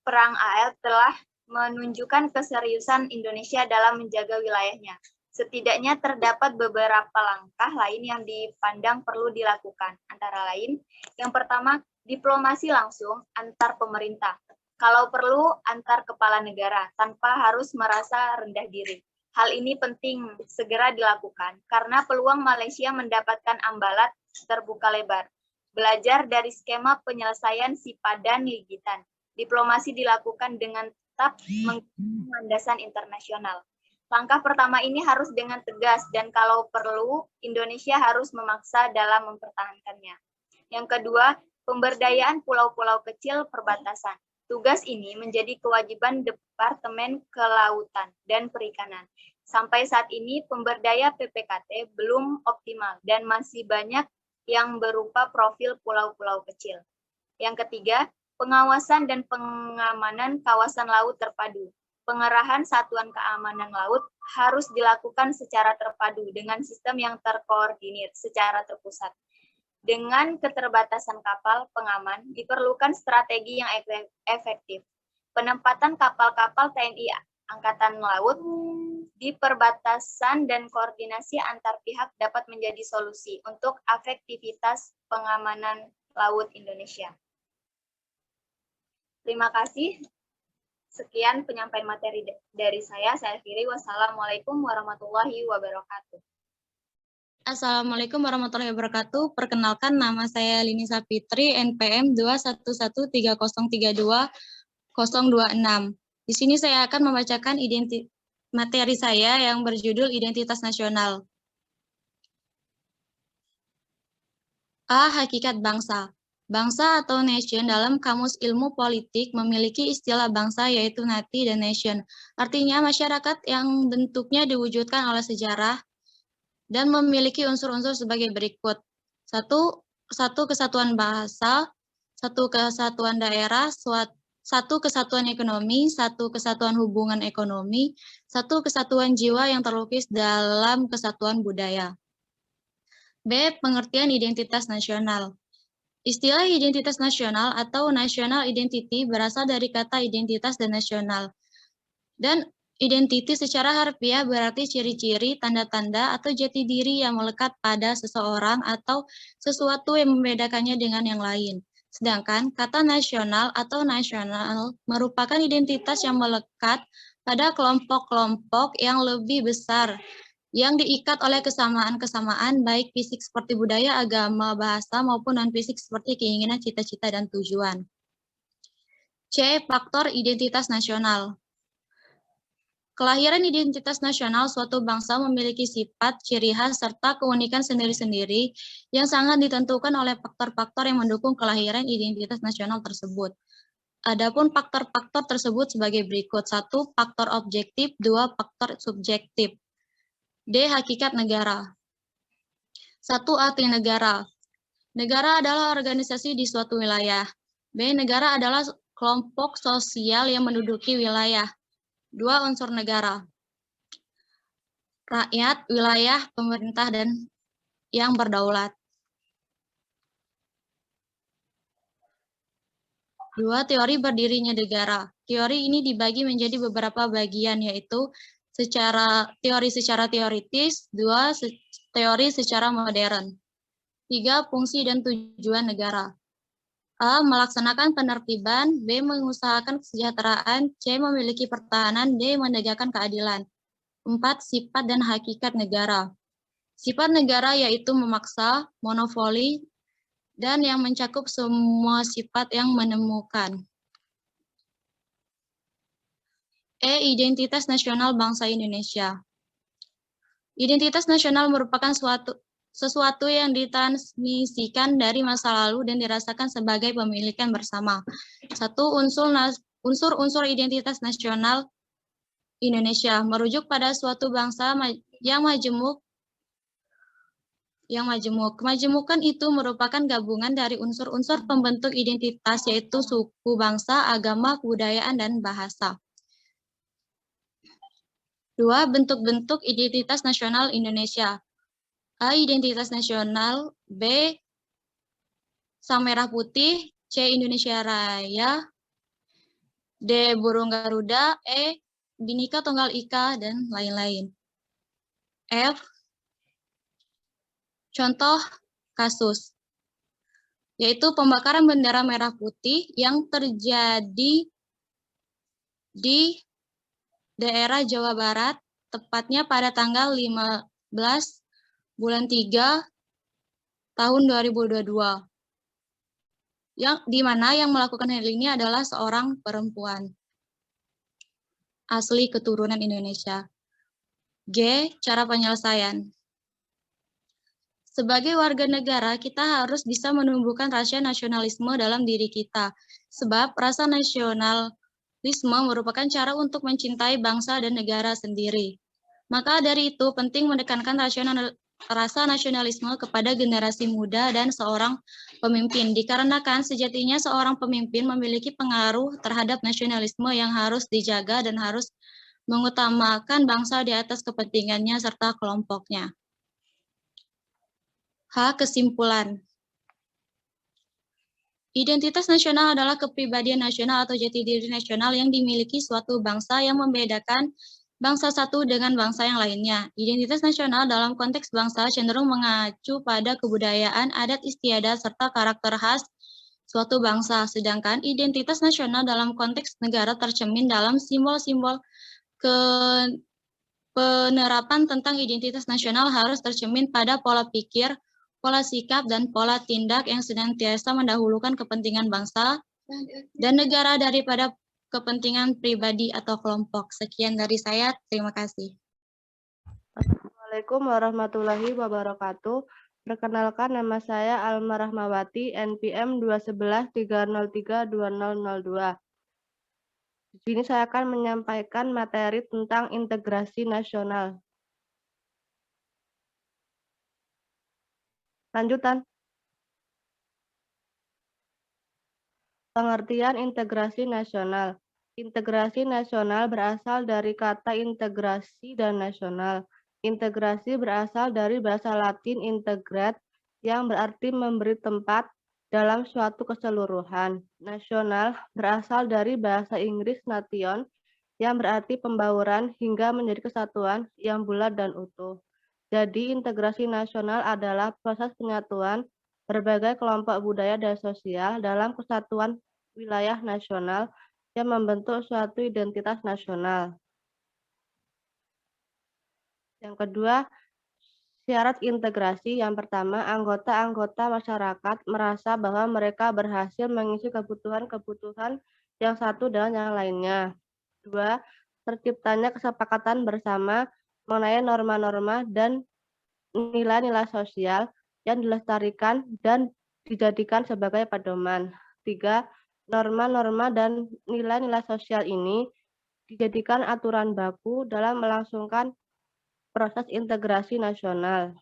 perang AL telah menunjukkan keseriusan Indonesia dalam menjaga wilayahnya. Setidaknya terdapat beberapa langkah lain yang dipandang perlu dilakukan. Antara lain, yang pertama, diplomasi langsung antar pemerintah. Kalau perlu, antar kepala negara, tanpa harus merasa rendah diri. Hal ini penting segera dilakukan, karena peluang Malaysia mendapatkan Ambalat terbuka lebar. Belajar dari skema penyelesaian Sipadan Ligitan. Diplomasi dilakukan dengan tetap mengikuti landasan internasional. Langkah pertama ini harus dengan tegas dan kalau perlu Indonesia harus memaksa dalam mempertahankannya. Yang kedua, pemberdayaan pulau-pulau kecil perbatasan. Tugas ini menjadi kewajiban Departemen Kelautan dan Perikanan. Sampai saat ini pemberdaya PPKT belum optimal dan masih banyak yang berupa profil pulau-pulau kecil. Yang ketiga, pengawasan dan pengamanan kawasan laut terpadu. Pengerahan satuan keamanan laut harus dilakukan secara terpadu dengan sistem yang terkoordinir secara terpusat. Dengan keterbatasan kapal pengaman, diperlukan strategi yang efektif. Penempatan kapal-kapal TNI Angkatan Laut di perbatasan dan koordinasi antar pihak dapat menjadi solusi untuk efektivitas pengamanan laut Indonesia. Terima kasih. Sekian penyampaian materi dari saya. Saya akhiri. Wassalamualaikum warahmatullahi wabarakatuh. Assalamualaikum warahmatullahi wabarakatuh. Perkenalkan, nama saya Lini Sapitri, NPM 2113032-026. Di sini saya akan membacakan materi saya yang berjudul Identitas Nasional. A. Hakikat bangsa. Bangsa atau nation dalam Kamus Ilmu Politik memiliki istilah bangsa yaitu nati dan nation. Artinya masyarakat yang bentuknya diwujudkan oleh sejarah dan memiliki unsur-unsur sebagai berikut. Satu kesatuan bahasa, satu kesatuan daerah, satu kesatuan ekonomi, satu kesatuan hubungan ekonomi, satu kesatuan jiwa yang terlukis dalam kesatuan budaya. B. Pengertian identitas nasional. Istilah identitas nasional atau national identity berasal dari kata identitas dan nasional. Dan identity secara harfiah berarti ciri-ciri, tanda-tanda, atau jati diri yang melekat pada seseorang atau sesuatu yang membedakannya dengan yang lain. Sedangkan kata nasional atau nasional merupakan identitas yang melekat pada kelompok-kelompok yang lebih besar, yang diikat oleh kesamaan-kesamaan baik fisik seperti budaya, agama, bahasa, maupun non-fisik seperti keinginan, cita-cita, dan tujuan. C. Faktor identitas nasional. Kelahiran identitas nasional suatu bangsa memiliki sifat, ciri khas, serta keunikan sendiri-sendiri yang sangat ditentukan oleh faktor-faktor yang mendukung kelahiran identitas nasional tersebut. Adapun faktor-faktor tersebut sebagai berikut. 1. Faktor objektif, 2. Faktor subjektif. D. Hakikat negara. 1. Arti negara. Negara adalah organisasi di suatu wilayah. B. Negara adalah kelompok sosial yang menduduki wilayah. 2. Unsur negara. Rakyat, wilayah, pemerintah, dan yang berdaulat. 2. Teori berdirinya negara. Teori ini dibagi menjadi beberapa bagian, yaitu teori secara teoritis, 2. Teori secara modern. 3. Fungsi dan tujuan negara. A. Melaksanakan penertiban, B. Mengusahakan kesejahteraan, C. Memiliki pertahanan, D. Menegakkan keadilan. 4. Sifat dan hakikat negara. Sifat negara yaitu memaksa, monopoli, dan yang mencakup semua sifat yang menemukan. E. Identitas nasional bangsa Indonesia. Identitas nasional merupakan sesuatu yang ditransmisikan dari masa lalu dan dirasakan sebagai pemilikan bersama. 1. Unsur-unsur identitas nasional Indonesia merujuk pada suatu bangsa yang majemuk. Kemajemukan itu merupakan gabungan dari unsur-unsur pembentuk identitas, yaitu suku, bangsa, agama, kebudayaan, dan bahasa. 2. Bentuk-bentuk identitas nasional Indonesia. A. Identitas nasional. B. Sang Merah Putih. C. Indonesia Raya. D. Burung Garuda. E. Bhinneka Tunggal Ika, dan lain-lain. F. Contoh kasus, yaitu pembakaran bendera merah putih yang terjadi di daerah Jawa Barat, tepatnya pada tanggal 15 bulan 3 tahun 2022. Di mana yang melakukan hal ini adalah seorang perempuan asli keturunan Indonesia. G. Cara penyelesaian. Sebagai warga negara, kita harus bisa menumbuhkan rasa nasionalisme dalam diri kita. Sebab rasa nasionalisme merupakan cara untuk mencintai bangsa dan negara sendiri. Maka dari itu, penting menekankan rasa nasionalisme kepada generasi muda dan seorang pemimpin. Dikarenakan sejatinya seorang pemimpin memiliki pengaruh terhadap nasionalisme yang harus dijaga dan harus mengutamakan bangsa di atas kepentingannya serta kelompoknya. H. Kesimpulan. Identitas nasional adalah kepribadian nasional atau jati diri nasional yang dimiliki suatu bangsa yang membedakan bangsa satu dengan bangsa yang lainnya. Identitas nasional dalam konteks bangsa cenderung mengacu pada kebudayaan, adat istiadat, serta karakter khas suatu bangsa. Sedangkan identitas nasional dalam konteks negara tercermin dalam simbol-simbol penerapan tentang identitas nasional harus tercermin pada pola pikir, pola sikap, dan pola tindak yang senantiasa mendahulukan kepentingan bangsa dan negara daripada kepentingan pribadi atau kelompok. Sekian dari saya, terima kasih. Assalamualaikum warahmatullahi wabarakatuh. Perkenalkan, nama saya Alma Rahmawati, NPM 211-303-2002. Di sini saya akan menyampaikan materi tentang integrasi nasional. Lanjutan. Pengertian integrasi nasional. Integrasi nasional berasal dari kata integrasi dan nasional. Integrasi berasal dari bahasa Latin integrat yang berarti memberi tempat dalam suatu keseluruhan. Nasional berasal dari bahasa Inggris nation yang berarti pembauran hingga menjadi kesatuan yang bulat dan utuh. Jadi integrasi nasional adalah proses penyatuan berbagai kelompok budaya dan sosial dalam kesatuan wilayah nasional yang membentuk suatu identitas nasional. Yang kedua, syarat integrasi. Yang pertama, anggota-anggota masyarakat merasa bahwa mereka berhasil mengisi kebutuhan-kebutuhan yang satu dengan yang lainnya. 2. Terciptanya kesepakatan bersama mengenai norma-norma dan nilai-nilai sosial yang dilestarikan dan dijadikan sebagai pedoman. 3. Norma-norma dan nilai-nilai sosial ini dijadikan aturan baku dalam melangsungkan proses integrasi nasional.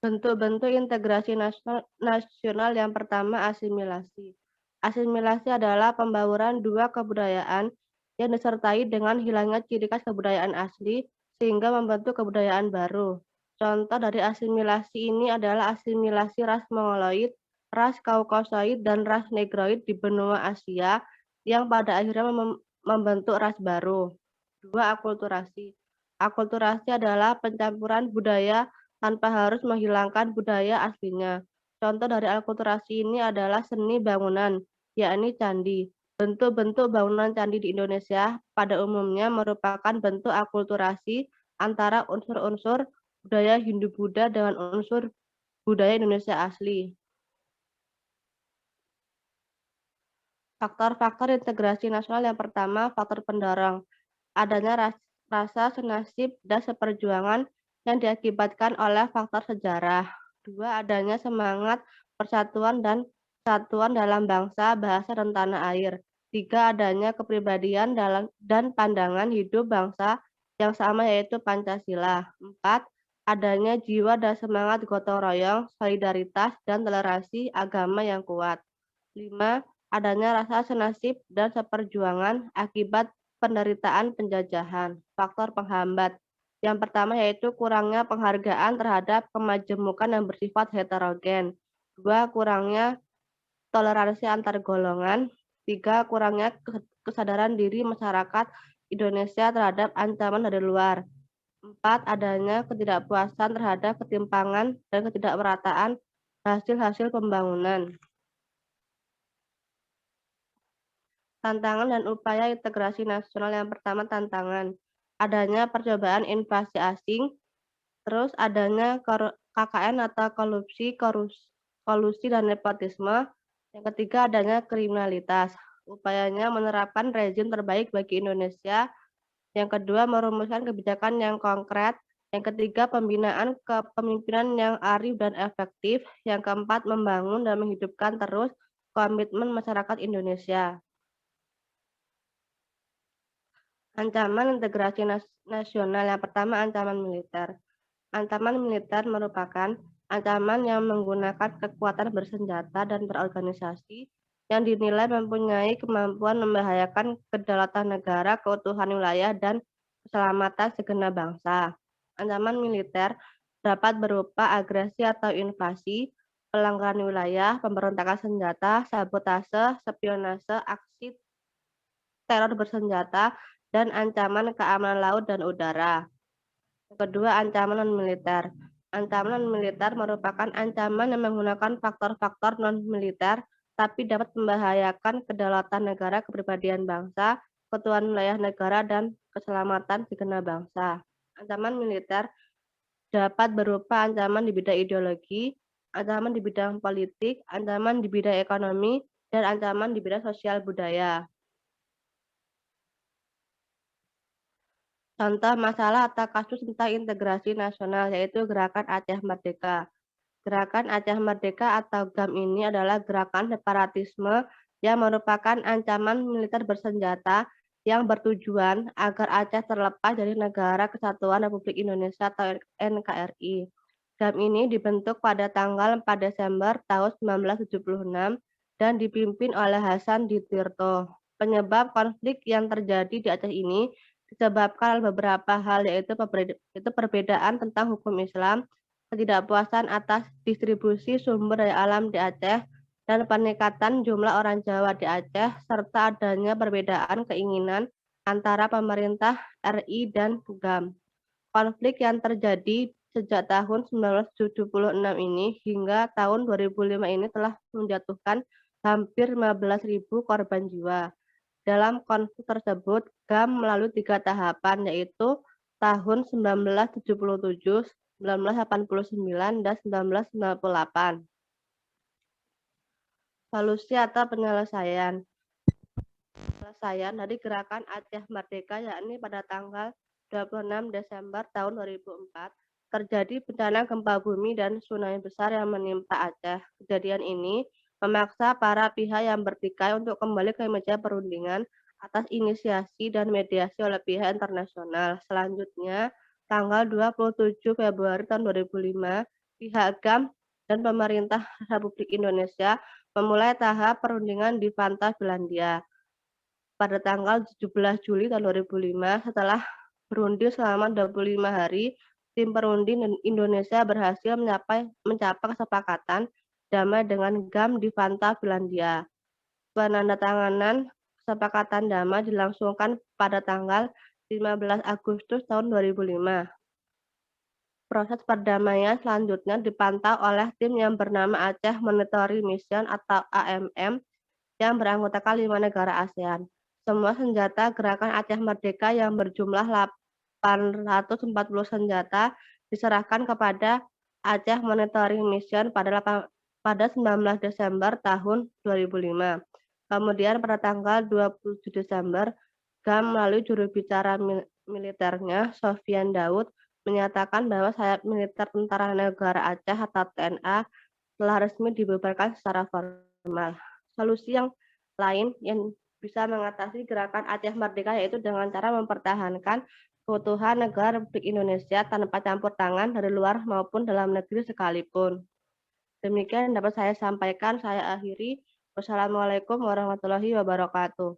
Bentuk-bentuk integrasi nasional yang pertama asimilasi. Asimilasi adalah pembauran dua kebudayaan yang disertai dengan hilangnya ciri khas kebudayaan asli sehingga membentuk kebudayaan baru. Contoh dari asimilasi ini adalah asimilasi ras Mongoloid, ras Kaukasoid, dan ras Negroid di benua Asia yang pada akhirnya membentuk ras baru. Dua, akulturasi. Akulturasi adalah pencampuran budaya tanpa harus menghilangkan budaya aslinya. Contoh dari akulturasi ini adalah seni bangunan, yakni candi. Bentuk-bentuk bangunan candi di Indonesia pada umumnya merupakan bentuk akulturasi antara unsur-unsur budaya Hindu-Buddha dengan unsur budaya Indonesia asli. Faktor-faktor integrasi nasional yang pertama, faktor pendorong. Adanya rasa senasib dan seperjuangan yang diakibatkan oleh faktor sejarah. Dua, adanya semangat persatuan dan kesatuan dalam bangsa, bahasa, dan tanah air. Tiga, adanya kepribadian dan pandangan hidup bangsa yang sama yaitu Pancasila. Empat, adanya jiwa dan semangat gotong royong, solidaritas, dan toleransi agama yang kuat. Lima, adanya rasa senasib dan seperjuangan akibat penderitaan penjajahan. Faktor penghambat. Yang pertama yaitu kurangnya penghargaan terhadap kemajemukan yang bersifat heterogen. Dua, kurangnya toleransi antar golongan. Tiga, kurangnya kesadaran diri masyarakat Indonesia terhadap ancaman dari luar. Empat, adanya ketidakpuasan terhadap ketimpangan dan ketidakmerataan hasil-hasil pembangunan. Tantangan dan upaya integrasi nasional yang pertama tantangan. Adanya percobaan invasi asing, terus adanya KKN atau kolusi dan nepotisme. Yang ketiga adanya kriminalitas. Upayanya menerapkan rezim terbaik bagi Indonesia. Yang kedua merumuskan kebijakan yang konkret. Yang ketiga pembinaan kepemimpinan yang arif dan efektif. Yang keempat membangun dan menghidupkan terus komitmen masyarakat Indonesia. Ancaman integrasi nasional yang pertama ancaman militer. Ancaman militer merupakan ancaman yang menggunakan kekuatan bersenjata dan berorganisasi yang dinilai mempunyai kemampuan membahayakan kedaulatan negara, keutuhan wilayah, dan keselamatan segenap bangsa. Ancaman militer dapat berupa agresi atau invasi, pelanggaran wilayah, pemberontakan senjata, sabotase, spionase, aksi teror bersenjata, dan ancaman keamanan laut dan udara. Kedua, ancaman non-militer. Ancaman non-militer merupakan ancaman yang menggunakan faktor-faktor non-militer, tapi dapat membahayakan kedaulatan negara, kepribadian bangsa, keutuhan wilayah negara, dan keselamatan segenap bangsa. Ancaman militer dapat berupa ancaman di bidang ideologi, ancaman di bidang politik, ancaman di bidang ekonomi, dan ancaman di bidang sosial budaya. Contoh masalah atau kasus tentang integrasi nasional yaitu Gerakan Aceh Merdeka. Gerakan Aceh Merdeka atau GAM ini adalah gerakan separatisme yang merupakan ancaman militer bersenjata yang bertujuan agar Aceh terlepas dari Negara Kesatuan Republik Indonesia atau NKRI. GAM ini dibentuk pada tanggal 4 Desember tahun 1976 dan dipimpin oleh Hasan Ditirto. Penyebab konflik yang terjadi di Aceh ini disebabkan oleh beberapa hal yaitu perbedaan tentang hukum Islam, ketidakpuasan atas distribusi sumber daya alam di Aceh, dan peningkatan jumlah orang Jawa di Aceh, serta adanya perbedaan keinginan antara pemerintah RI dan GAM. Konflik yang terjadi sejak tahun 1976 ini hingga tahun 2005 ini telah menjatuhkan hampir 15.000 korban jiwa. Dalam konflik tersebut, GAM melalui 3 tahapan, yaitu tahun 1977, 1989, dan 1998. Solusi atau penyelesaian. Penyelesaian dari Gerakan Aceh Merdeka yakni pada tanggal 26 Desember tahun 2004, terjadi bencana gempa bumi dan tsunami besar yang menimpa Aceh. Kejadian ini memaksa para pihak yang bertikai untuk kembali ke meja perundingan atas inisiasi dan mediasi oleh pihak internasional. Selanjutnya, tanggal 27 Februari tahun 2005, pihak GAM dan pemerintah Republik Indonesia memulai tahap perundingan di Fanta Finlandia. Pada tanggal 17 Juli tahun 2005, setelah berunding selama 25 hari, tim perunding Indonesia berhasil mencapai kesepakatan damai dengan GAM di Fanta Finlandia. Penandatanganan kesepakatan damai dilangsungkan pada tanggal 15 Agustus tahun 2005. Proses perdamaian selanjutnya dipantau oleh tim yang bernama Aceh Monitoring Mission atau AMM yang beranggotakan 5 negara ASEAN. Semua senjata gerakan Aceh Merdeka yang berjumlah 840 senjata diserahkan kepada Aceh Monitoring Mission pada 19 Desember tahun 2005. Kemudian pada tanggal 27 Desember, GAM melalui juru bicara militernya, Sofian Daud, menyatakan bahwa sayap militer Tentara Negara Aceh atau TNA telah resmi dibubarkan secara formal. Solusi yang lain yang bisa mengatasi gerakan Aceh Merdeka yaitu dengan cara mempertahankan keutuhan negara Republik Indonesia tanpa campur tangan dari luar maupun dalam negeri sekalipun. Demikian dapat saya sampaikan, saya akhiri. Wassalamualaikum warahmatullahi wabarakatuh.